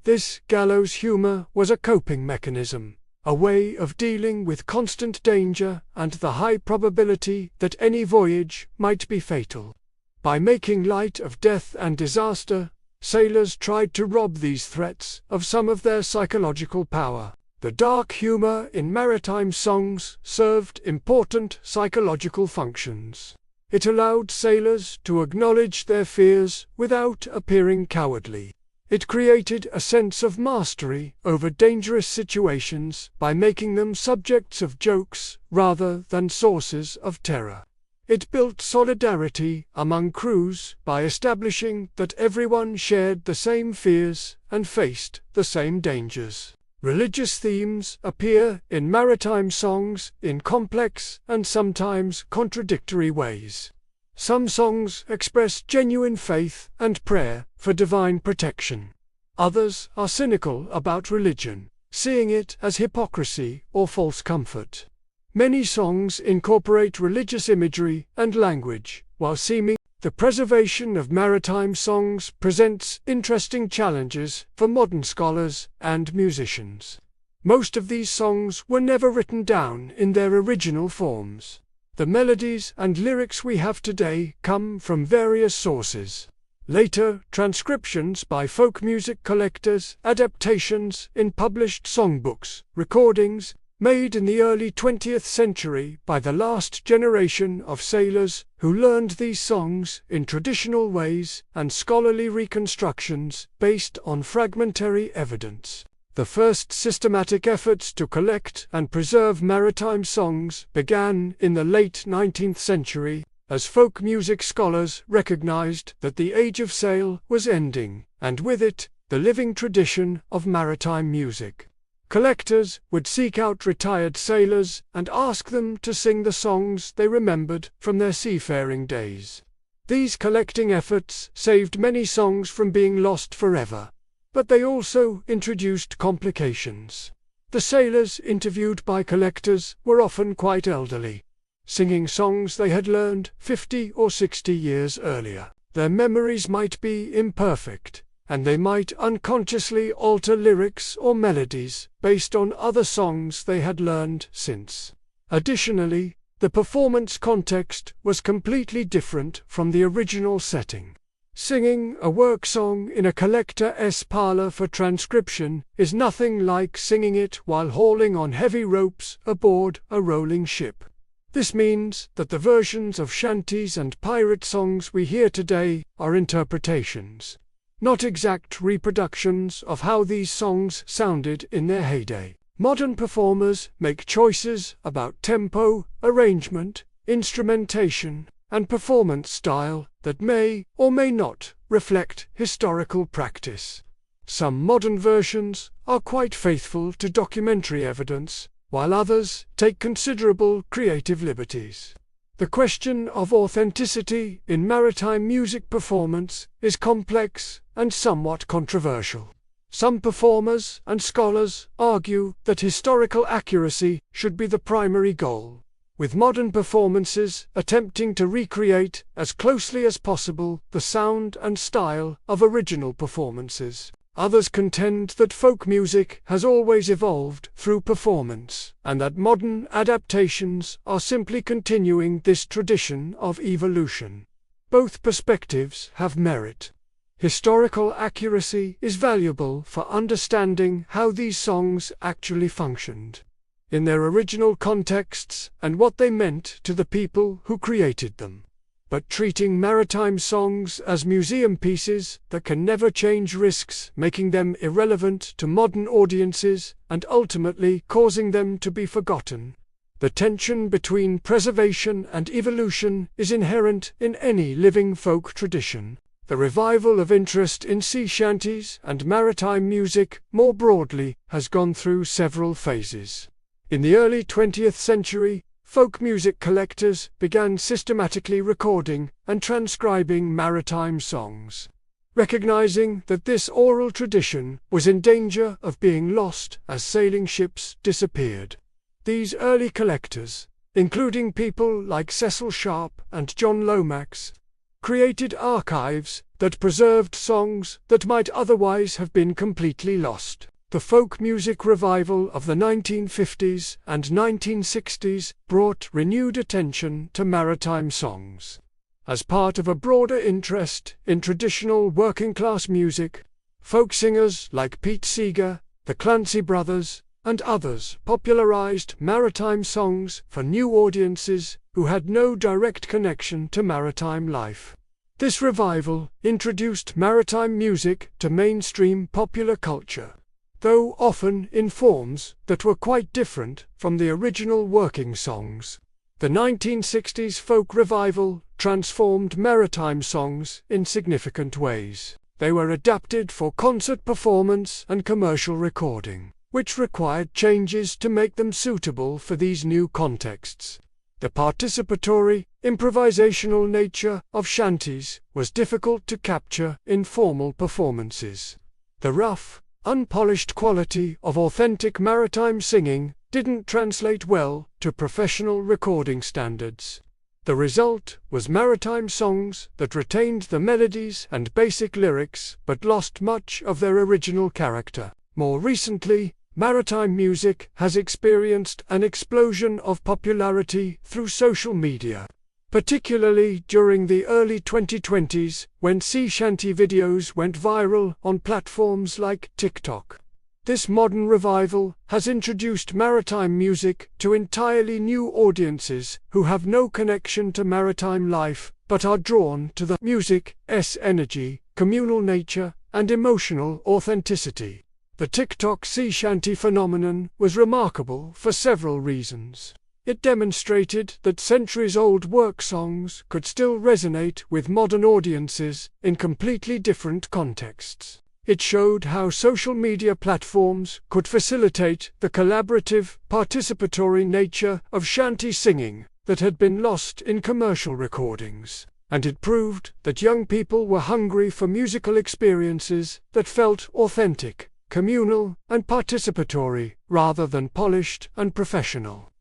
A: This gallows humor was a coping mechanism, a way of dealing with constant danger and the high probability that any voyage might be fatal. By making light of death and disaster, sailors tried to rob these threats of some of their psychological power. The dark humor in maritime songs served important psychological functions. It allowed sailors to acknowledge their fears without appearing cowardly. It created a sense of mastery over dangerous situations by making them subjects of jokes rather than sources of terror. It built solidarity among crews by establishing that everyone shared the same fears and faced the same dangers. Religious themes appear in maritime songs in complex and sometimes contradictory ways. Some songs express genuine faith and prayer for divine protection. Others are cynical about religion, seeing it as hypocrisy or false comfort. Many songs incorporate religious imagery and language, while seeming the preservation of maritime songs presents interesting challenges for modern scholars and musicians. Most of these songs were never written down in their original forms. The melodies and lyrics we have today come from various sources. Later transcriptions by folk music collectors, adaptations in published songbooks, recordings made in the early 20th century by the last generation of sailors who learned these songs in traditional ways, and scholarly reconstructions based on fragmentary evidence. The first systematic efforts to collect and preserve maritime songs began in the late 19th century, as folk music scholars recognized that the age of sail was ending, and with it, the living tradition of maritime music. Collectors would seek out retired sailors and ask them to sing the songs they remembered from their seafaring days. These collecting efforts saved many songs from being lost forever, but they also introduced complications. The sailors interviewed by collectors were often quite elderly, singing songs they had learned 50 or 60 years earlier. Their memories might be imperfect, and they might unconsciously alter lyrics or melodies based on other songs they had learned since. Additionally, the performance context was completely different from the original setting. Singing a work song in a collector's parlor for transcription is nothing like singing it while hauling on heavy ropes aboard a rolling ship. This means that the versions of shanties and pirate songs we hear today are interpretations, not exact reproductions of how these songs sounded in their heyday. Modern performers make choices about tempo, arrangement, instrumentation, and performance style that may or may not reflect historical practice. Some modern versions are quite faithful to documentary evidence, while others take considerable creative liberties. The question of authenticity in maritime music performance is complex and somewhat controversial. Some performers and scholars argue that historical accuracy should be the primary goal, with modern performances attempting to recreate as closely as possible the sound and style of original performances. Others contend that folk music has always evolved through performance, and that modern adaptations are simply continuing this tradition of evolution. Both perspectives have merit. Historical accuracy is valuable for understanding how these songs actually functioned in their original contexts and what they meant to the people who created them. But treating maritime songs as museum pieces that can never change risks making them irrelevant to modern audiences and ultimately causing them to be forgotten. The tension between preservation and evolution is inherent in any living folk tradition. The revival of interest in sea shanties and maritime music more broadly has gone through several phases. In the early 20th century, folk music collectors began systematically recording and transcribing maritime songs. Recognizing that this oral tradition was in danger of being lost as sailing ships disappeared. These early collectors, including people like Cecil Sharp and John Lomax, created archives that preserved songs that might otherwise have been completely lost. The folk music revival of the 1950s and 1960s brought renewed attention to maritime songs. As part of a broader interest in traditional working-class music, folk singers like Pete Seeger, the Clancy Brothers, and others popularized maritime songs for new audiences who had no direct connection to maritime life. This revival introduced maritime music to mainstream popular culture, though often in forms that were quite different from the original working songs. The 1960s folk revival transformed maritime songs in significant ways. They were adapted for concert performance and commercial recording, which required changes to make them suitable for these new contexts. The participatory, improvisational nature of shanties was difficult to capture in formal performances. The rough, unpolished quality of authentic maritime singing didn't translate well to professional recording standards. The result was maritime songs that retained the melodies and basic lyrics but lost much of their original character. More recently, maritime music has experienced an explosion of popularity through social media, particularly during the early 2020s when sea shanty videos went viral on platforms like TikTok. This modern revival has introduced maritime music to entirely new audiences who have no connection to maritime life but are drawn to the music's energy, communal nature, and emotional authenticity. The TikTok sea shanty phenomenon was remarkable for several reasons. It demonstrated that centuries-old work songs could still resonate with modern audiences in completely different contexts. It showed how social media platforms could facilitate the collaborative, participatory nature of shanty singing that had been lost in commercial recordings. And it proved that young people were hungry for musical experiences that felt authentic, communal, and participatory, rather than polished and professional.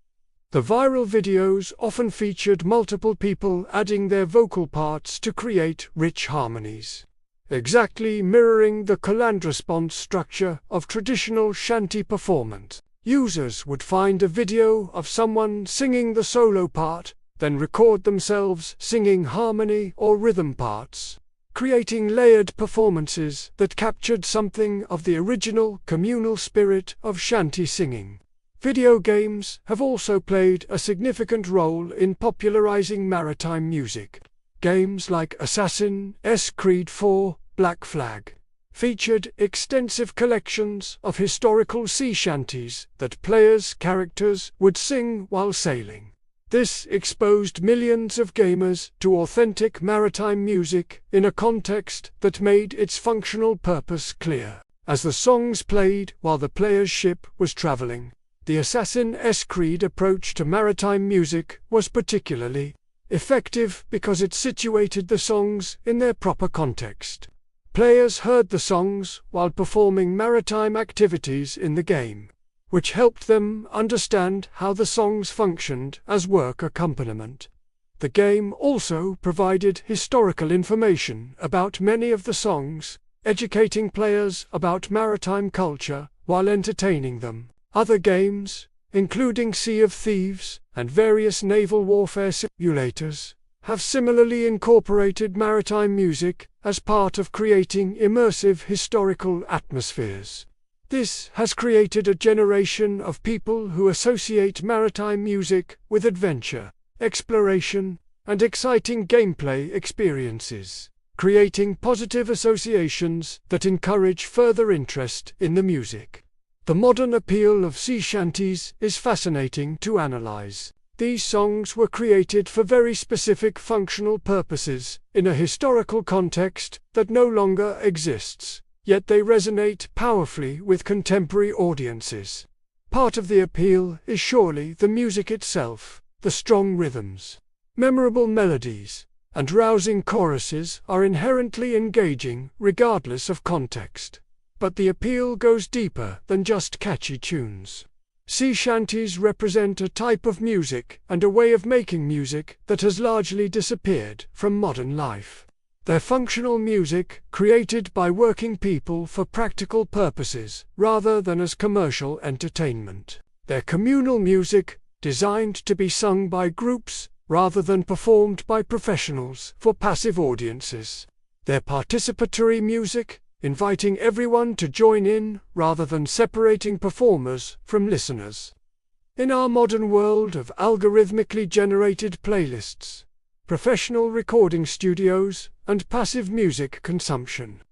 A: The viral videos often featured multiple people adding their vocal parts to create rich harmonies, exactly mirroring the call-and-response structure of traditional shanty performance. Users would find a video of someone singing the solo part, then record themselves singing harmony or rhythm parts, creating layered performances that captured something of the original communal spirit of shanty singing. Video games have also played a significant role in popularizing maritime music. Games like Assassin's Creed IV, Black Flag, featured extensive collections of historical sea shanties that players' characters would sing while sailing. This exposed millions of gamers to authentic maritime music in a context that made its functional purpose clear. As the songs played while the player's ship was traveling, the Assassin's Creed approach to maritime music was particularly effective because it situated the songs in their proper context. Players heard the songs while performing maritime activities in the game, which helped them understand how the songs functioned as work accompaniment. The game also provided historical information about many of the songs, educating players about maritime culture while entertaining them. Other games, including Sea of Thieves and various naval warfare simulators, have similarly incorporated maritime music as part of creating immersive historical atmospheres. This has created a generation of people who associate maritime music with adventure, exploration, and exciting gameplay experiences, creating positive associations that encourage further interest in the music. The modern appeal of sea shanties is fascinating to analyze. These songs were created for very specific functional purposes in a historical context that no longer exists, yet they resonate powerfully with contemporary audiences. Part of the appeal is surely the music itself. The strong rhythms, memorable melodies, and rousing choruses are inherently engaging regardless of context. But the appeal goes deeper than just catchy tunes. Sea shanties represent a type of music and a way of making music that has largely disappeared from modern life. They're functional music created by working people for practical purposes rather than as commercial entertainment. They're communal music designed to be sung by groups rather than performed by professionals for passive audiences. They're participatory music, inviting everyone to join in rather than separating performers from listeners. In our modern world of algorithmically generated playlists, professional recording studios, and passive music consumption,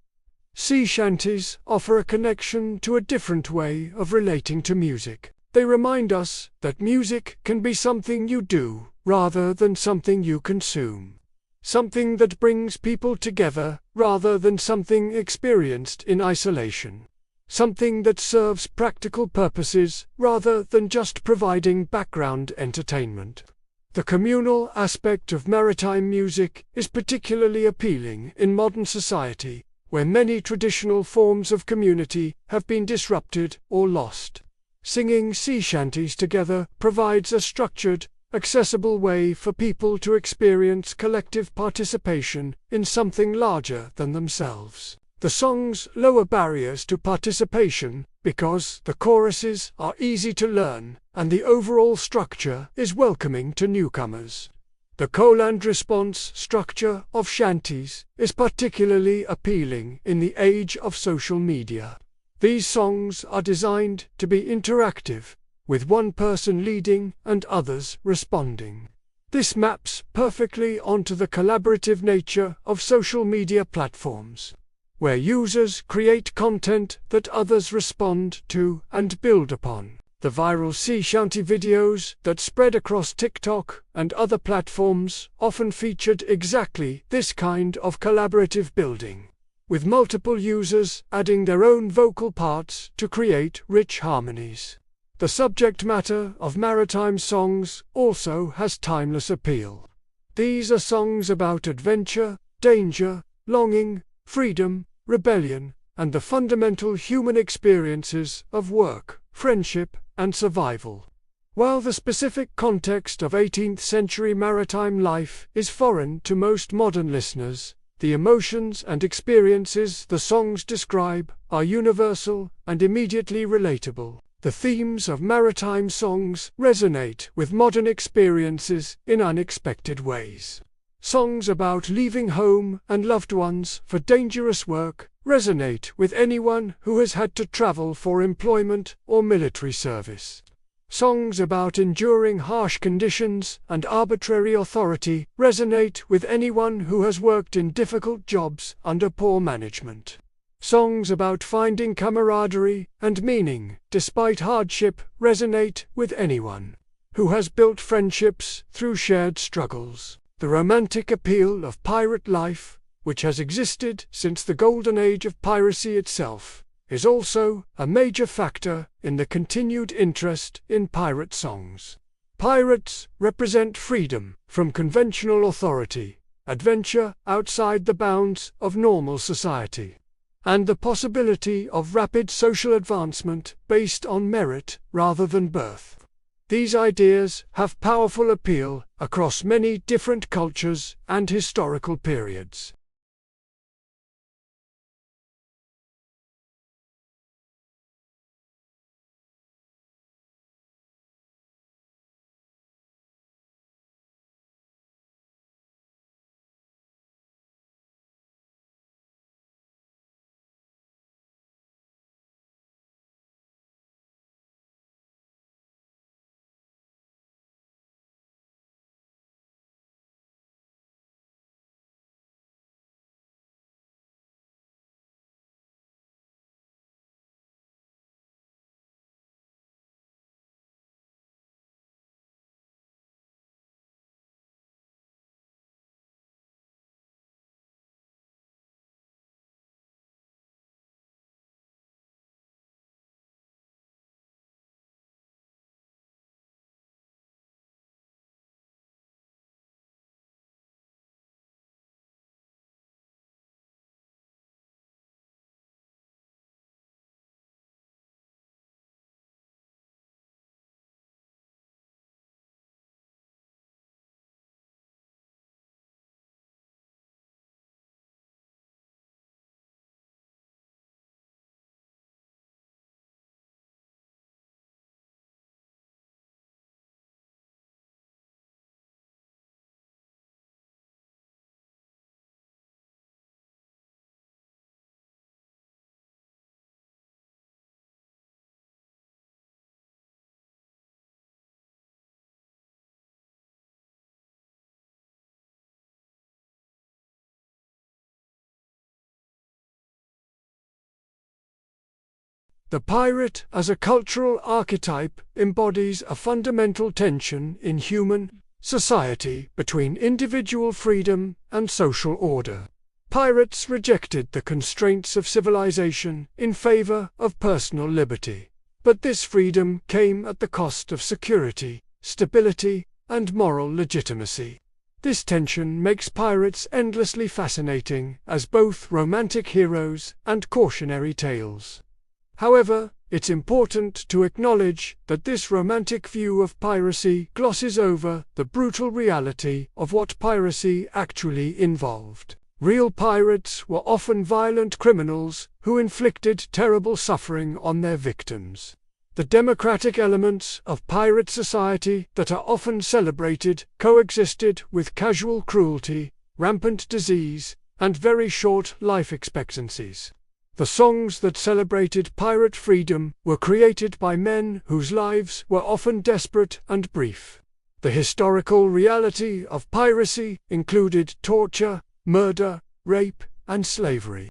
A: sea shanties offer a connection to a different way of relating to music. They remind us that music can be something you do rather than something you consume. Something that brings people together rather than something experienced in isolation. Something that serves practical purposes rather than just providing background entertainment. The communal aspect of maritime music is particularly appealing in modern society, where many traditional forms of community have been disrupted or lost. Singing sea shanties together provides a structured, accessible way for people to experience collective participation in something larger than themselves. The songs lower barriers to participation because the choruses are easy to learn and the overall structure is welcoming to newcomers. The call and response structure of shanties is particularly appealing in the age of social media. These songs are designed to be interactive, with one person leading and others responding. This maps perfectly onto the collaborative nature of social media platforms, where users create content that others respond to and build upon. The viral sea shanty videos that spread across TikTok and other platforms often featured exactly this kind of collaborative building, with multiple users adding their own vocal parts to create rich harmonies. The subject matter of maritime songs also has timeless appeal. These are songs about adventure, danger, longing, freedom, rebellion, and the fundamental human experiences of work, friendship, and survival. While the specific context of 18th century maritime life is foreign to most modern listeners, the emotions and experiences the songs describe are universal and immediately relatable. The themes of maritime songs resonate with modern experiences in unexpected ways. Songs about leaving home and loved ones for dangerous work resonate with anyone who has had to travel for employment or military service. Songs about enduring harsh conditions and arbitrary authority resonate with anyone who has worked in difficult jobs under poor management. Songs about finding camaraderie and meaning despite hardship resonate with anyone who has built friendships through shared struggles. The romantic appeal of pirate life, which has existed since the golden age of piracy itself, is also a major factor in the continued interest in pirate songs. Pirates represent freedom from conventional authority, adventure outside the bounds of normal society, and the possibility of rapid social advancement based on merit rather than birth. These ideas have powerful appeal across many different cultures and historical periods. The pirate as a cultural archetype embodies a fundamental tension in human society between individual freedom and social order. Pirates rejected the constraints of civilization in favor of personal liberty, but this freedom came at the cost of security, stability, and moral legitimacy. This tension makes pirates endlessly fascinating as both romantic heroes and cautionary tales. However, it's important to acknowledge that this romantic view of piracy glosses over the brutal reality of what piracy actually involved. Real pirates were often violent criminals who inflicted terrible suffering on their victims. The democratic elements of pirate society that are often celebrated coexisted with casual cruelty, rampant disease, and very short life expectancies. The songs that celebrated pirate freedom were created by men whose lives were often desperate and brief. The historical reality of piracy included torture, murder, rape, and slavery.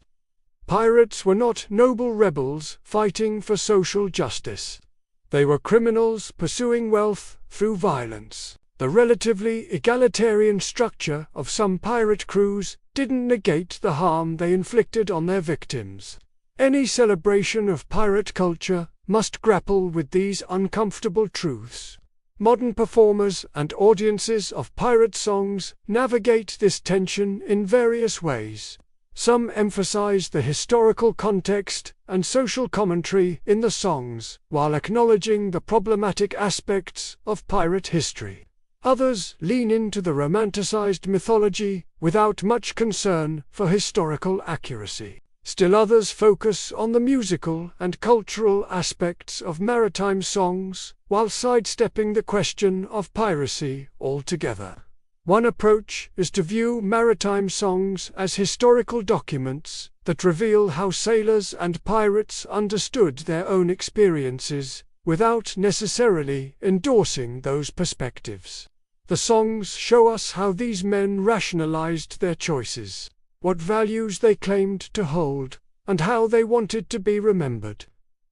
A: Pirates were not noble rebels fighting for social justice. They were criminals pursuing wealth through violence. The relatively egalitarian structure of some pirate crews didn't negate the harm they inflicted on their victims. Any celebration of pirate culture must grapple with these uncomfortable truths. Modern performers and audiences of pirate songs navigate this tension in various ways. Some emphasize the historical context and social commentary in the songs, while acknowledging the problematic aspects of pirate history. Others lean into the romanticized mythology without much concern for historical accuracy. Still others focus on the musical and cultural aspects of maritime songs, while sidestepping the question of piracy altogether. One approach is to view maritime songs as historical documents that reveal how sailors and pirates understood their own experiences, without necessarily endorsing those perspectives. The songs show us how these men rationalized their choices, what values they claimed to hold, and how they wanted to be remembered.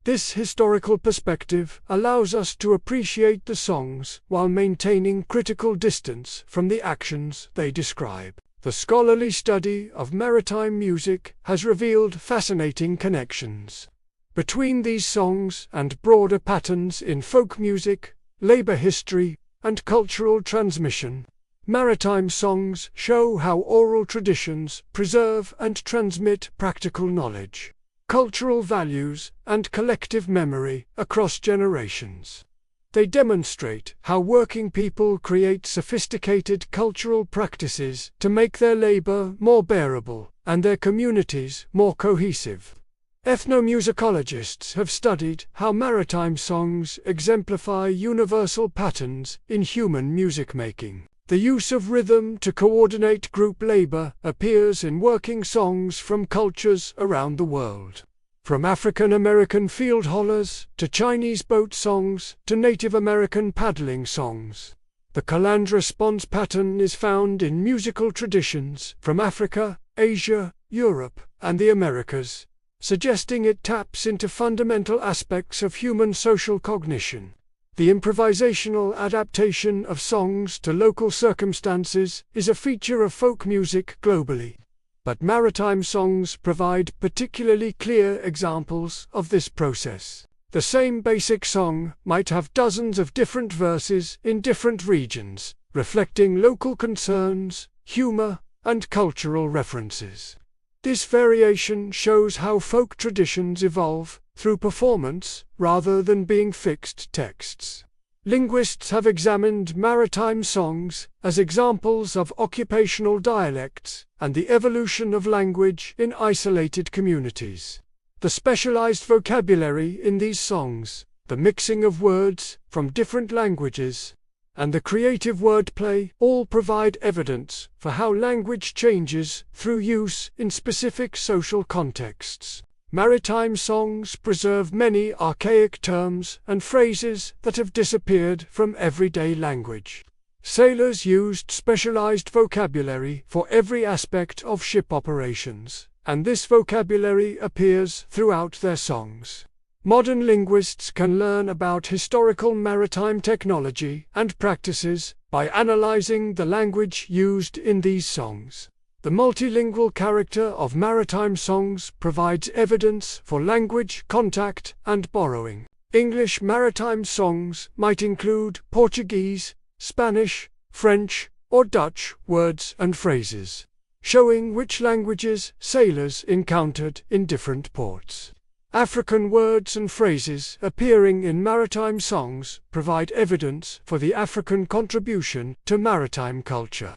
A: This historical perspective allows us to appreciate the songs while maintaining critical distance from the actions they describe. The scholarly study of maritime music has revealed fascinating connections between these songs and broader patterns in folk music, labor history, and cultural transmission. Maritime songs show how oral traditions preserve and transmit practical knowledge, cultural values, and collective memory across generations. They demonstrate how working people create sophisticated cultural practices to make their labor more bearable and their communities more cohesive. Ethnomusicologists have studied how maritime songs exemplify universal patterns in human music making. The use of rhythm to coordinate group labor appears in working songs from cultures around the world. From African American field hollers to Chinese boat songs to Native American paddling songs. The call and response pattern is found in musical traditions from Africa, Asia, Europe, and the Americas, suggesting it taps into fundamental aspects of human social cognition. The improvisational adaptation of songs to local circumstances is a feature of folk music globally, but maritime songs provide particularly clear examples of this process. The same basic song might have dozens of different verses in different regions, reflecting local concerns, humor, and cultural references. This variation shows how folk traditions evolve through performance rather than being fixed texts. Linguists have examined maritime songs as examples of occupational dialects and the evolution of language in isolated communities. The specialized vocabulary in these songs, the mixing of words from different languages, and the creative wordplay all provide evidence for how language changes through use in specific social contexts. Maritime songs preserve many archaic terms and phrases that have disappeared from everyday language. Sailors used specialized vocabulary for every aspect of ship operations, and this vocabulary appears throughout their songs. Modern linguists can learn about historical maritime technology and practices by analyzing the language used in these songs. The multilingual character of maritime songs provides evidence for language contact and borrowing. English maritime songs might include Portuguese, Spanish, French, or Dutch words and phrases, showing which languages sailors encountered in different ports. African words and phrases appearing in maritime songs provide evidence for the African contribution to maritime culture.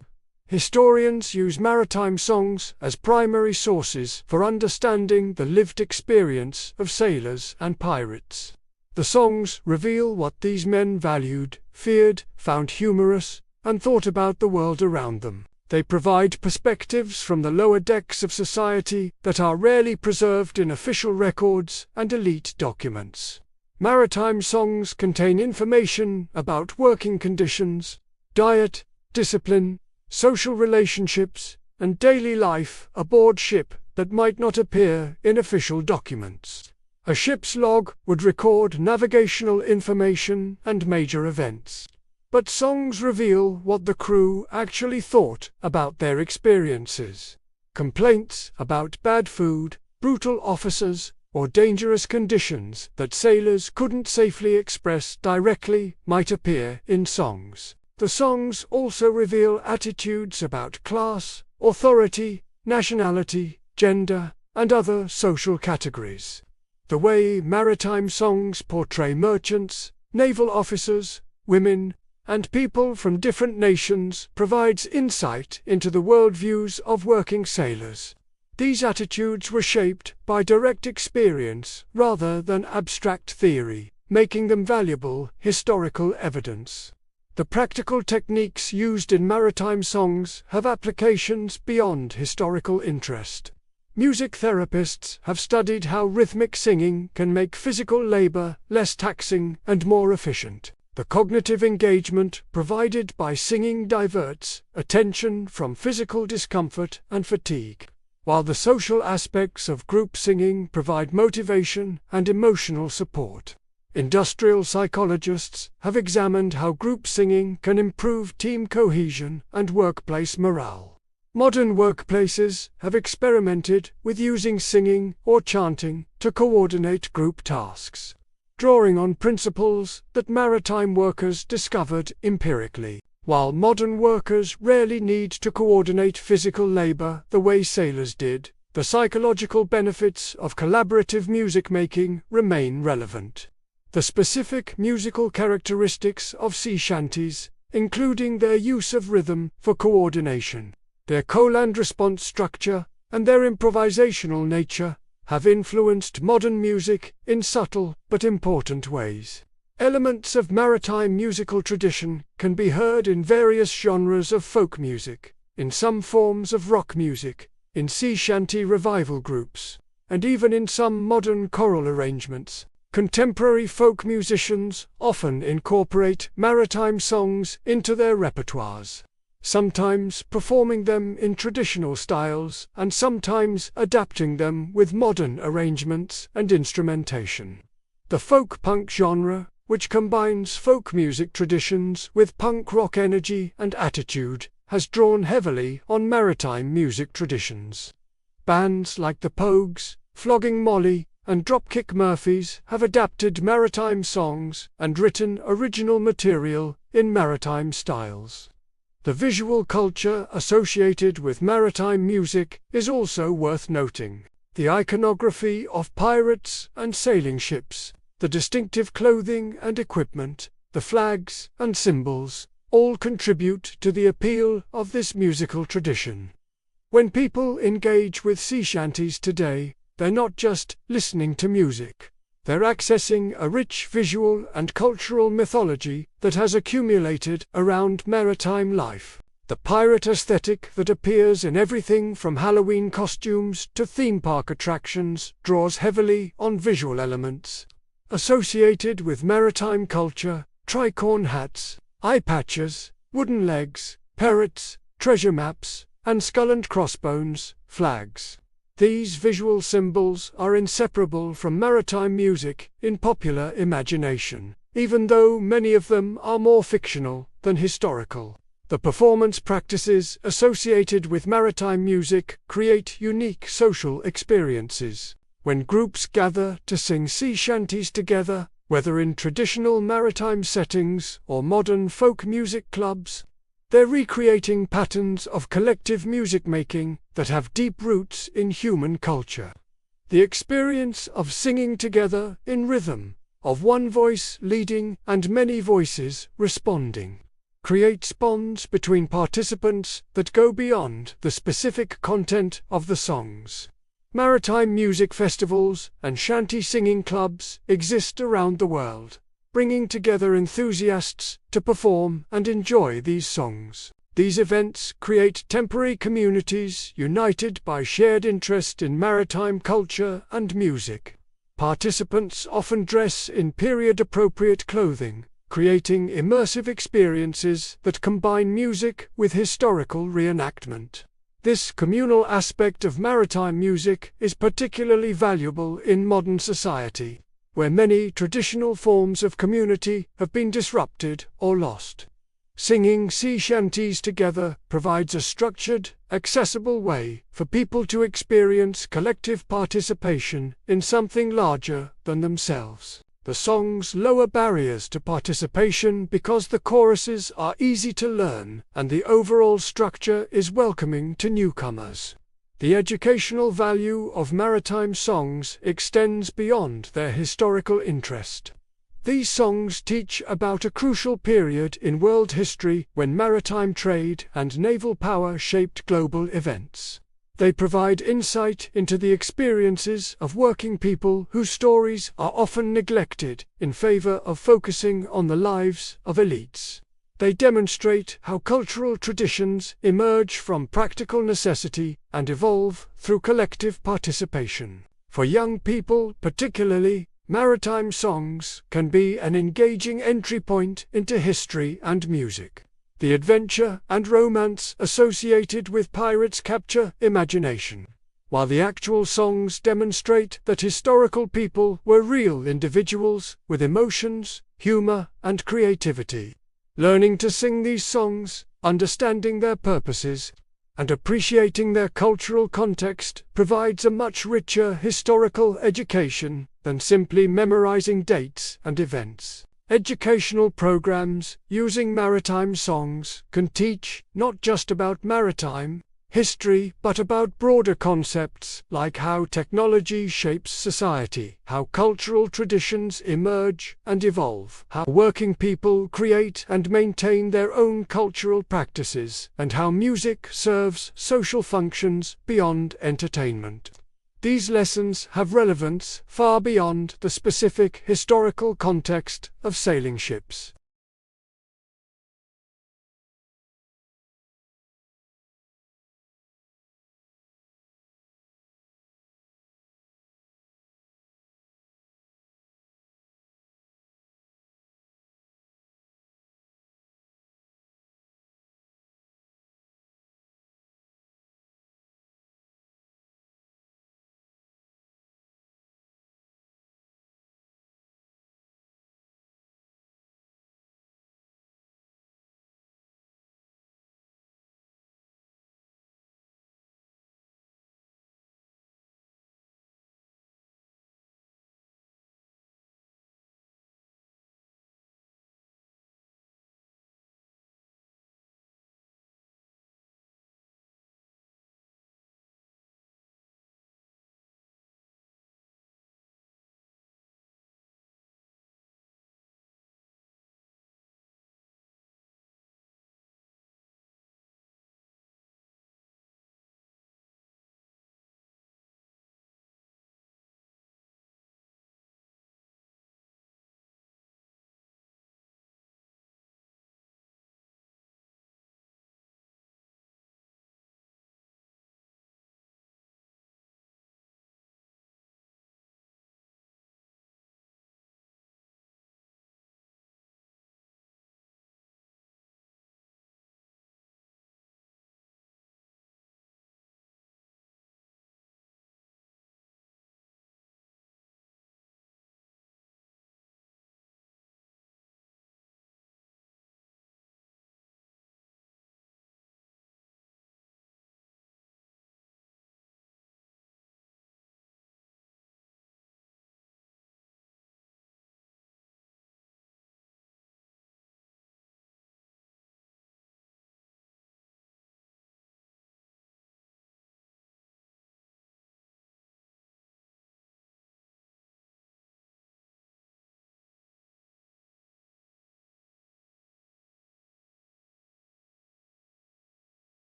A: Historians use maritime songs as primary sources for understanding the lived experience of sailors and pirates. The songs reveal what these men valued, feared, found humorous, and thought about the world around them. They provide perspectives from the lower decks of society that are rarely preserved in official records and elite documents. Maritime songs contain information about working conditions, diet, discipline, social relationships, and daily life aboard ship that might not appear in official documents. A ship's log would record navigational information and major events. But songs reveal what the crew actually thought about their experiences. Complaints about bad food, brutal officers, or dangerous conditions that sailors couldn't safely express directly might appear in songs. The songs also reveal attitudes about class, authority, nationality, gender, and other social categories. The way maritime songs portray merchants, naval officers, women, and people from different nations provides insight into the worldviews of working sailors. These attitudes were shaped by direct experience rather than abstract theory, making them valuable historical evidence. The practical techniques used in maritime songs have applications beyond historical interest. Music therapists have studied how rhythmic singing can make physical labor less taxing and more efficient. The cognitive engagement provided by singing diverts attention from physical discomfort and fatigue. while the social aspects of group singing provide motivation and emotional support. Industrial psychologists have examined how group singing can improve team cohesion and workplace morale. Modern workplaces have experimented with using singing or chanting to coordinate group tasks, drawing on principles that maritime workers discovered empirically. While modern workers rarely need to coordinate physical labor the way sailors did, the psychological benefits of collaborative music making remain relevant. The specific musical characteristics of sea shanties, including their use of rhythm for coordination, their coland response structure, and their improvisational nature, have influenced modern music in subtle but important ways. Elements of maritime musical tradition can be heard in various genres of folk music, in some forms of rock music, in sea shanty revival groups, and even in some modern choral arrangements. Contemporary folk musicians often incorporate maritime songs into their repertoires, sometimes performing them in traditional styles and sometimes adapting them with modern arrangements and instrumentation. The folk punk genre, which combines folk music traditions with punk rock energy and attitude, has drawn heavily on maritime music traditions. Bands like the Pogues, Flogging Molly, and Dropkick Murphys have adapted maritime songs and written original material in maritime styles. The visual culture associated with maritime music is also worth noting. The iconography of pirates and sailing ships, the distinctive clothing and equipment, the flags and symbols, all contribute to the appeal of this musical tradition. When people engage with sea shanties today, they're not just listening to music. They're accessing a rich visual and cultural mythology that has accumulated around maritime life. The pirate aesthetic that appears in everything from Halloween costumes to theme park attractions draws heavily on visual elements associated with maritime culture: tricorn hats, eye patches, wooden legs, parrots, treasure maps, and skull and crossbones flags. These visual symbols are inseparable from maritime music in popular imagination, even though many of them are more fictional than historical. The performance practices associated with maritime music create unique social experiences. When groups gather to sing sea shanties together, whether in traditional maritime settings or modern folk music clubs, they're recreating patterns of collective music making that have deep roots in human culture. The experience of singing together in rhythm, of one voice leading and many voices responding, creates bonds between participants that go beyond the specific content of the songs. Maritime music festivals and shanty singing clubs exist around the world, bringing together enthusiasts to perform and enjoy these songs. These events create temporary communities united by shared interest in maritime culture and music. Participants often dress in period-appropriate clothing, creating immersive experiences that combine music with historical reenactment. This communal aspect of maritime music is particularly valuable in modern society, where many traditional forms of community have been disrupted or lost. Singing sea shanties together provides a structured, accessible way for people to experience collective participation in something larger than themselves. The songs lower barriers to participation because the choruses are easy to learn and the overall structure is welcoming to newcomers. The educational value of maritime songs extends beyond their historical interest. These songs teach about a crucial period in world history when maritime trade and naval power shaped global events. They provide insight into the experiences of working people whose stories are often neglected in favor of focusing on the lives of elites. They demonstrate how cultural traditions emerge from practical necessity and evolve through collective participation. For young people particularly, maritime songs can be an engaging entry point into history and music. The adventure and romance associated with pirates capture imagination. while the actual songs demonstrate that historical people were real individuals with emotions, humor, and creativity. Learning to sing these songs, understanding their purposes, and appreciating their cultural context provides a much richer historical education than simply memorizing dates and events. Educational programs using maritime songs can teach not just about maritime history, but about broader concepts like how technology shapes society, how cultural traditions emerge and evolve, how working people create and maintain their own cultural practices, and how music serves social functions beyond entertainment. These lessons have relevance far beyond the specific historical context of sailing ships.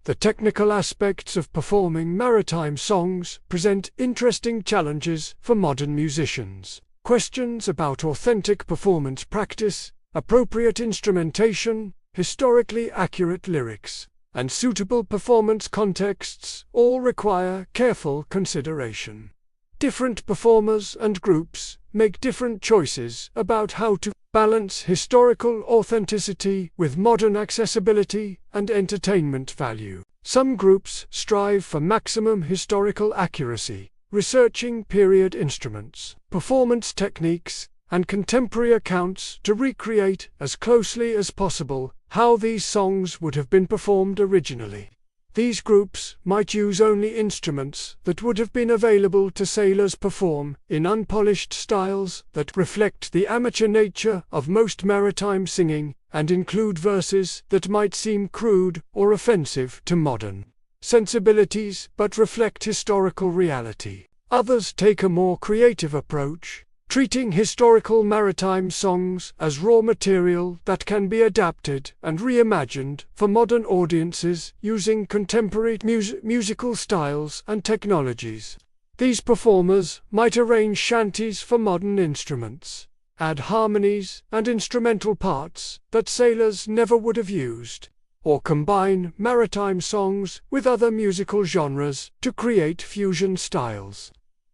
A: The technical aspects of performing maritime songs present interesting challenges for modern musicians. Questions about authentic performance practice, appropriate instrumentation, historically accurate lyrics, and suitable performance contexts all require careful consideration. Different performers and groups make different choices about how to balance historical authenticity with modern accessibility and entertainment value. Some groups strive for maximum historical accuracy, researching period instruments, performance techniques, and contemporary accounts to recreate as closely as possible how these songs would have been performed originally. These groups might use only instruments that would have been available to sailors, perform in unpolished styles that reflect the amateur nature of most maritime singing, and include verses that might seem crude or offensive to modern sensibilities but reflect historical reality. Others take a more creative approach, treating historical maritime songs as raw material that can be adapted and reimagined for modern audiences using contemporary musical styles and technologies. These performers might arrange shanties for modern instruments, add harmonies and instrumental parts that sailors never would have used, or combine maritime songs with other musical genres to create fusion styles.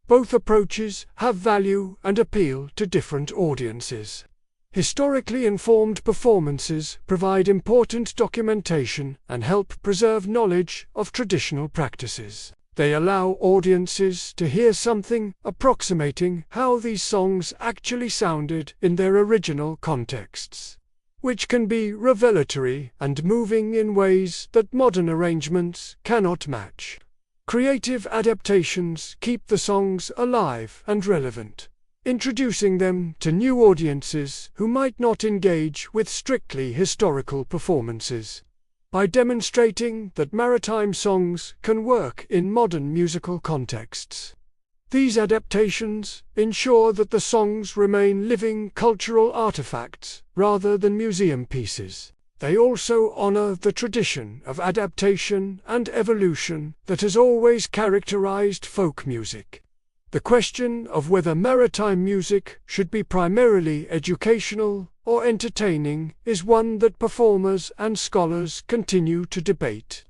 A: Both approaches have value and appeal to different audiences. Historically informed performances provide important documentation and help preserve knowledge of traditional practices. They allow audiences to hear something approximating how these songs actually sounded in their original contexts, which can be revelatory and moving in ways that modern arrangements cannot match. Creative adaptations keep the songs alive and relevant, introducing them to new audiences who might not engage with strictly historical performances. By demonstrating that maritime songs can work in modern musical contexts, these adaptations ensure that the songs remain living cultural artifacts rather than museum pieces. They also honor the tradition of adaptation and evolution that has always characterized folk music. The question of whether maritime music should be primarily educational or entertaining is one that performers and scholars continue to debate.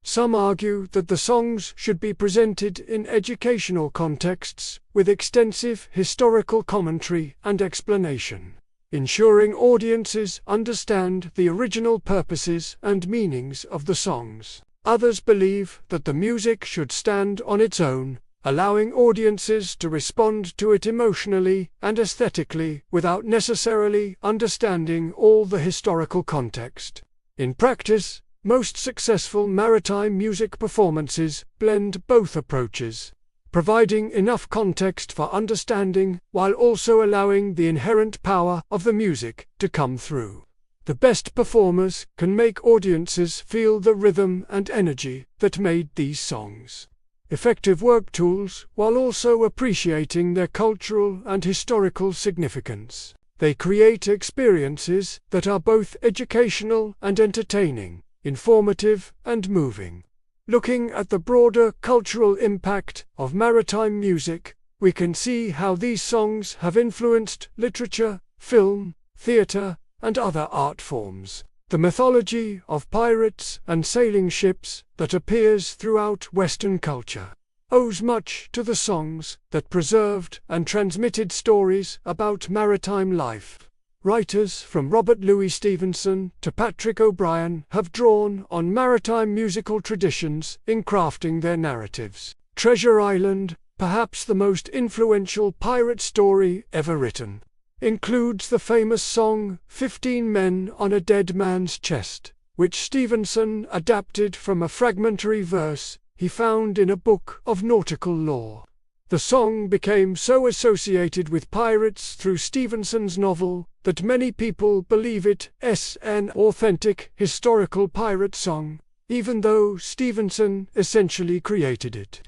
A: Some argue that the songs should be presented in educational contexts with extensive historical commentary and explanation, ensuring audiences understand the original purposes and meanings of the songs. Others believe that the music should stand on its own, allowing audiences to respond to it emotionally and aesthetically without necessarily understanding all the historical context. In practice, most successful maritime music performances blend both approaches, providing enough context for understanding while also allowing the inherent power of the music to come through. The best performers can make audiences feel the rhythm and energy that made these songs effective work tools while also appreciating their cultural and historical significance. They create experiences that are both educational and entertaining, informative and moving. Looking at the broader cultural impact of maritime music, we can see how these songs have influenced literature, film, theatre, and other art forms. The mythology of pirates and sailing ships that appears throughout Western culture owes much to the songs that preserved and transmitted stories about maritime life. Writers from Robert Louis Stevenson to Patrick O'Brian have drawn on maritime musical traditions in crafting their narratives. Treasure Island, perhaps the most influential pirate story ever written, includes the famous song 15 Men on a Dead Man's Chest, which Stevenson adapted from a fragmentary verse he found in a book of nautical lore. The song became so associated with pirates through Stevenson's novel that many people believe it is an authentic historical pirate song, even though Stevenson essentially created it.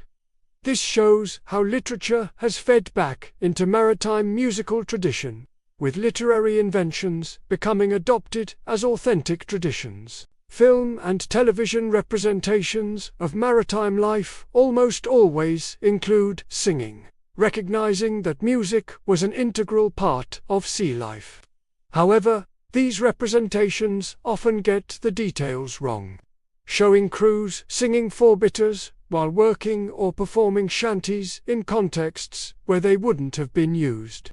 A: This shows how literature has fed back into maritime musical tradition, with literary inventions becoming adopted as authentic traditions. Film and television representations of maritime life almost always include singing, recognizing that music was an integral part of sea life. However, these representations often get the details wrong, showing crews singing forbitters while working or performing shanties in contexts where they wouldn't have been used.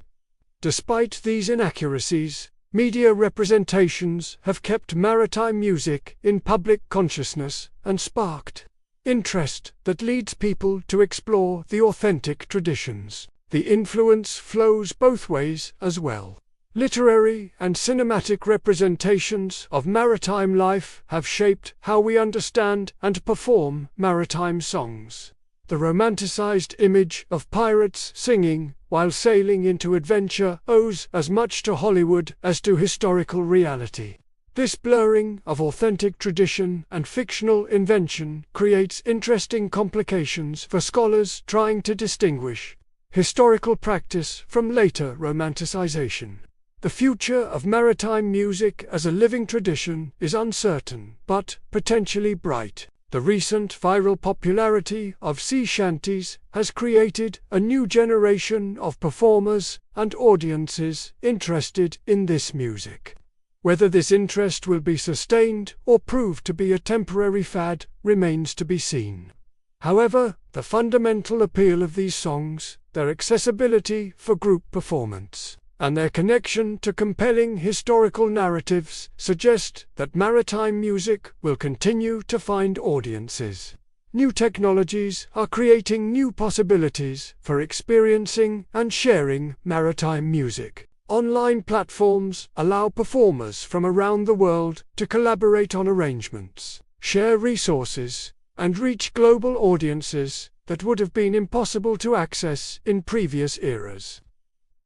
A: Despite these inaccuracies, media representations have kept maritime music in public consciousness and sparked interest that leads people to explore the authentic traditions. The influence flows both ways as well. Literary and cinematic representations of maritime life have shaped how we understand and perform maritime songs. The romanticized image of pirates singing while sailing into adventure owes as much to Hollywood as to historical reality. This blurring of authentic tradition and fictional invention creates interesting complications for scholars trying to distinguish historical practice from later romanticization. The future of maritime music as a living tradition is uncertain, but potentially bright. The recent viral popularity of sea shanties has created a new generation of performers and audiences interested in this music. Whether this interest will be sustained or prove to be a temporary fad remains to be seen. However, the fundamental appeal of these songs, their accessibility for group performance, and their connection to compelling historical narratives suggest that maritime music will continue to find audiences. New technologies are creating new possibilities for experiencing and sharing maritime music. Online platforms allow performers from around the world to collaborate on arrangements, share resources, and reach global audiences that would have been impossible to access in previous eras.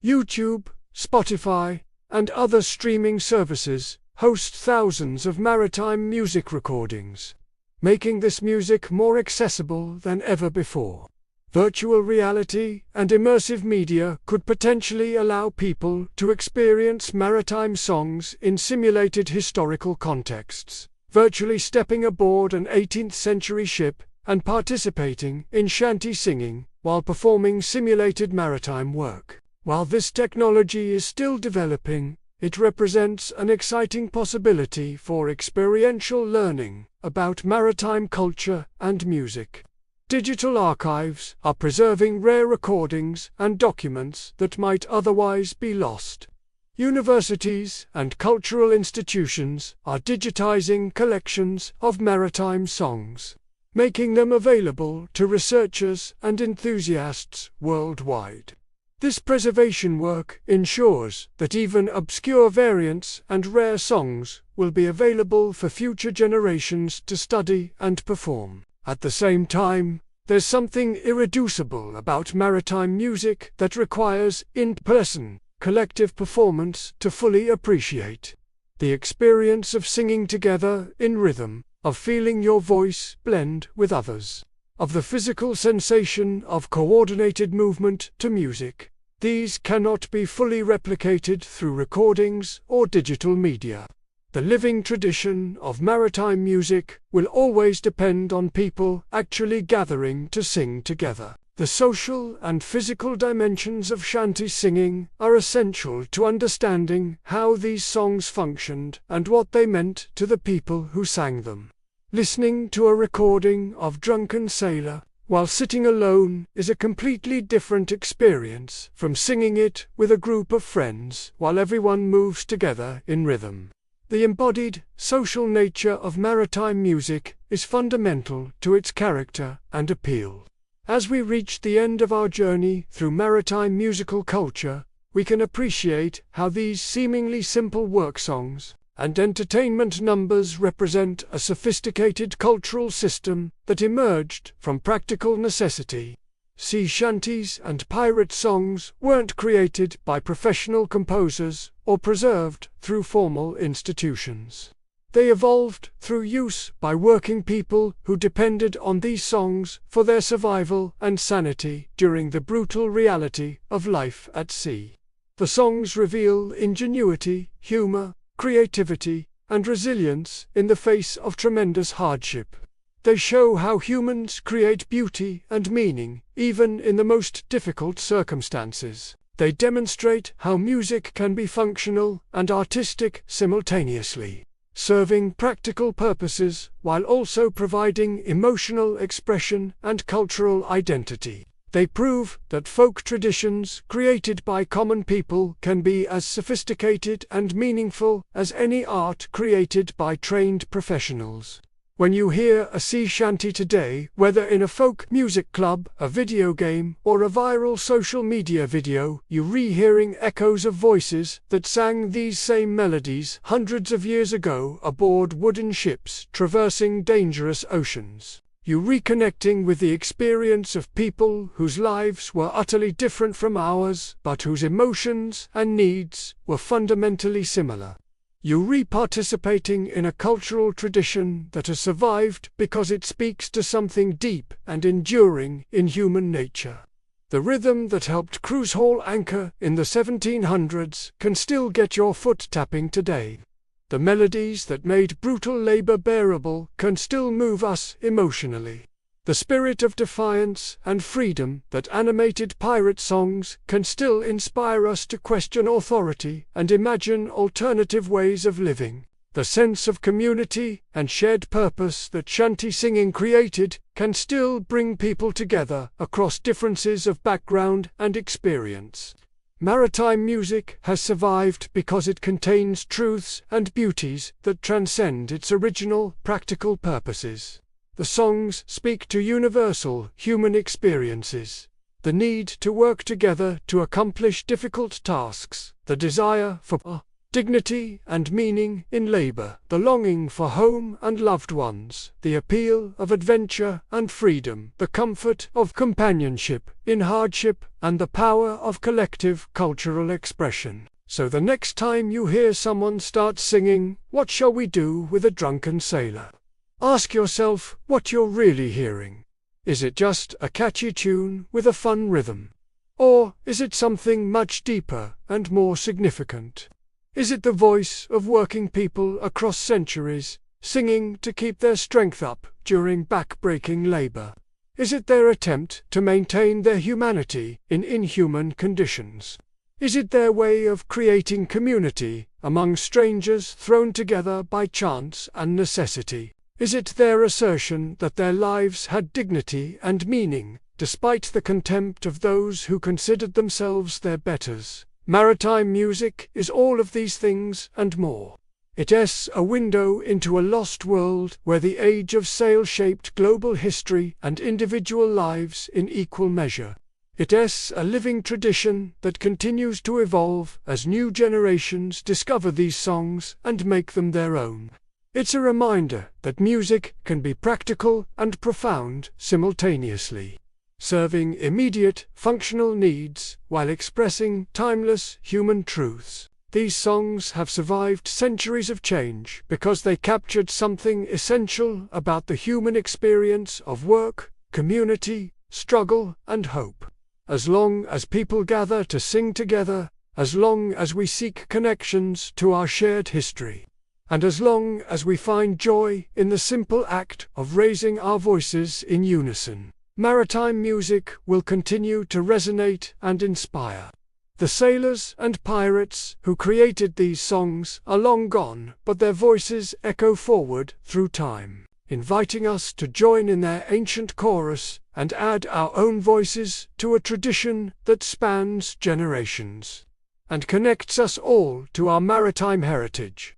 A: YouTube, Spotify, and other streaming services host thousands of maritime music recordings, making this music more accessible than ever before. Virtual reality and immersive media could potentially allow people to experience maritime songs in simulated historical contexts, virtually stepping aboard an 18th-century ship and participating in shanty singing while performing simulated maritime work. While this technology is still developing, it represents an exciting possibility for experiential learning about maritime culture and music. Digital archives are preserving rare recordings and documents that might otherwise be lost. Universities and cultural institutions are digitizing collections of maritime songs, making them available to researchers and enthusiasts worldwide. This preservation work ensures that even obscure variants and rare songs will be available for future generations to study and perform. At the same time, there's something irreducible about maritime music that requires in-person, collective performance to fully appreciate. The experience of singing together in rhythm, of feeling your voice blend with others, of the physical sensation of coordinated movement to music. These cannot be fully replicated through recordings or digital media. The living tradition of maritime music will always depend on people actually gathering to sing together. The social and physical dimensions of shanty singing are essential to understanding how these songs functioned and what they meant to the people who sang them. Listening to a recording of Drunken Sailor while sitting alone is a completely different experience from singing it with a group of friends while everyone moves together in rhythm. The embodied, social nature of maritime music is fundamental to its character and appeal. As we reach the end of our journey through maritime musical culture, we can appreciate how these seemingly simple work songs and entertainment numbers represent a sophisticated cultural system that emerged from practical necessity. Sea shanties and pirate songs weren't created by professional composers or preserved through formal institutions. They evolved through use by working people who depended on these songs for their survival and sanity during the brutal reality of life at sea. The songs reveal ingenuity, humor, creativity, and resilience in the face of tremendous hardship. They show how humans create beauty and meaning, even in the most difficult circumstances. They demonstrate how music can be functional and artistic simultaneously, serving practical purposes while also providing emotional expression and cultural identity. They prove that folk traditions created by common people can be as sophisticated and meaningful as any art created by trained professionals. When you hear a sea shanty today, whether in a folk music club, a video game, or a viral social media video, you're re-hearing echoes of voices that sang these same melodies hundreds of years ago aboard wooden ships traversing dangerous oceans. You're reconnecting with the experience of people whose lives were utterly different from ours, but whose emotions and needs were fundamentally similar. You're re-participating in a cultural tradition that has survived because it speaks to something deep and enduring in human nature. The rhythm that helped Cruise haul anchor in the 1700s can still get your foot tapping today. The melodies that made brutal labor bearable can still move us emotionally. The spirit of defiance and freedom that animated pirate songs can still inspire us to question authority and imagine alternative ways of living. The sense of community and shared purpose that shanty singing created can still bring people together across differences of background and experience. Maritime music has survived because it contains truths and beauties that transcend its original practical purposes. The songs speak to universal human experiences. The need to work together to accomplish difficult tasks, the desire for dignity and meaning in labor, the longing for home and loved ones, the appeal of adventure and freedom, the comfort of companionship in hardship, and the power of collective cultural expression. So the next time you hear someone start singing, "What shall we do with a drunken sailor?" ask yourself what you're really hearing. Is it just a catchy tune with a fun rhythm? Or is it something much deeper and more significant? Is it the voice of working people across centuries, singing to keep their strength up during back-breaking labor? Is it their attempt to maintain their humanity in inhuman conditions? Is it their way of creating community among strangers thrown together by chance and necessity? Is it their assertion that their lives had dignity and meaning, despite the contempt of those who considered themselves their betters? Maritime music is all of these things and more. It is a window into a lost world where the age of sail shaped global history and individual lives in equal measure. It is a living tradition that continues to evolve as new generations discover these songs and make them their own. It's a reminder that music can be practical and profound simultaneously, serving immediate, functional needs while expressing timeless human truths. These songs have survived centuries of change because they captured something essential about the human experience of work, community, struggle, and hope. As long as people gather to sing together, as long as we seek connections to our shared history, and as long as we find joy in the simple act of raising our voices in unison, maritime music will continue to resonate and inspire. The sailors and pirates who created these songs are long gone, but their voices echo forward through time, inviting us to join in their ancient chorus and add our own voices to a tradition that spans generations and connects us all to our maritime heritage.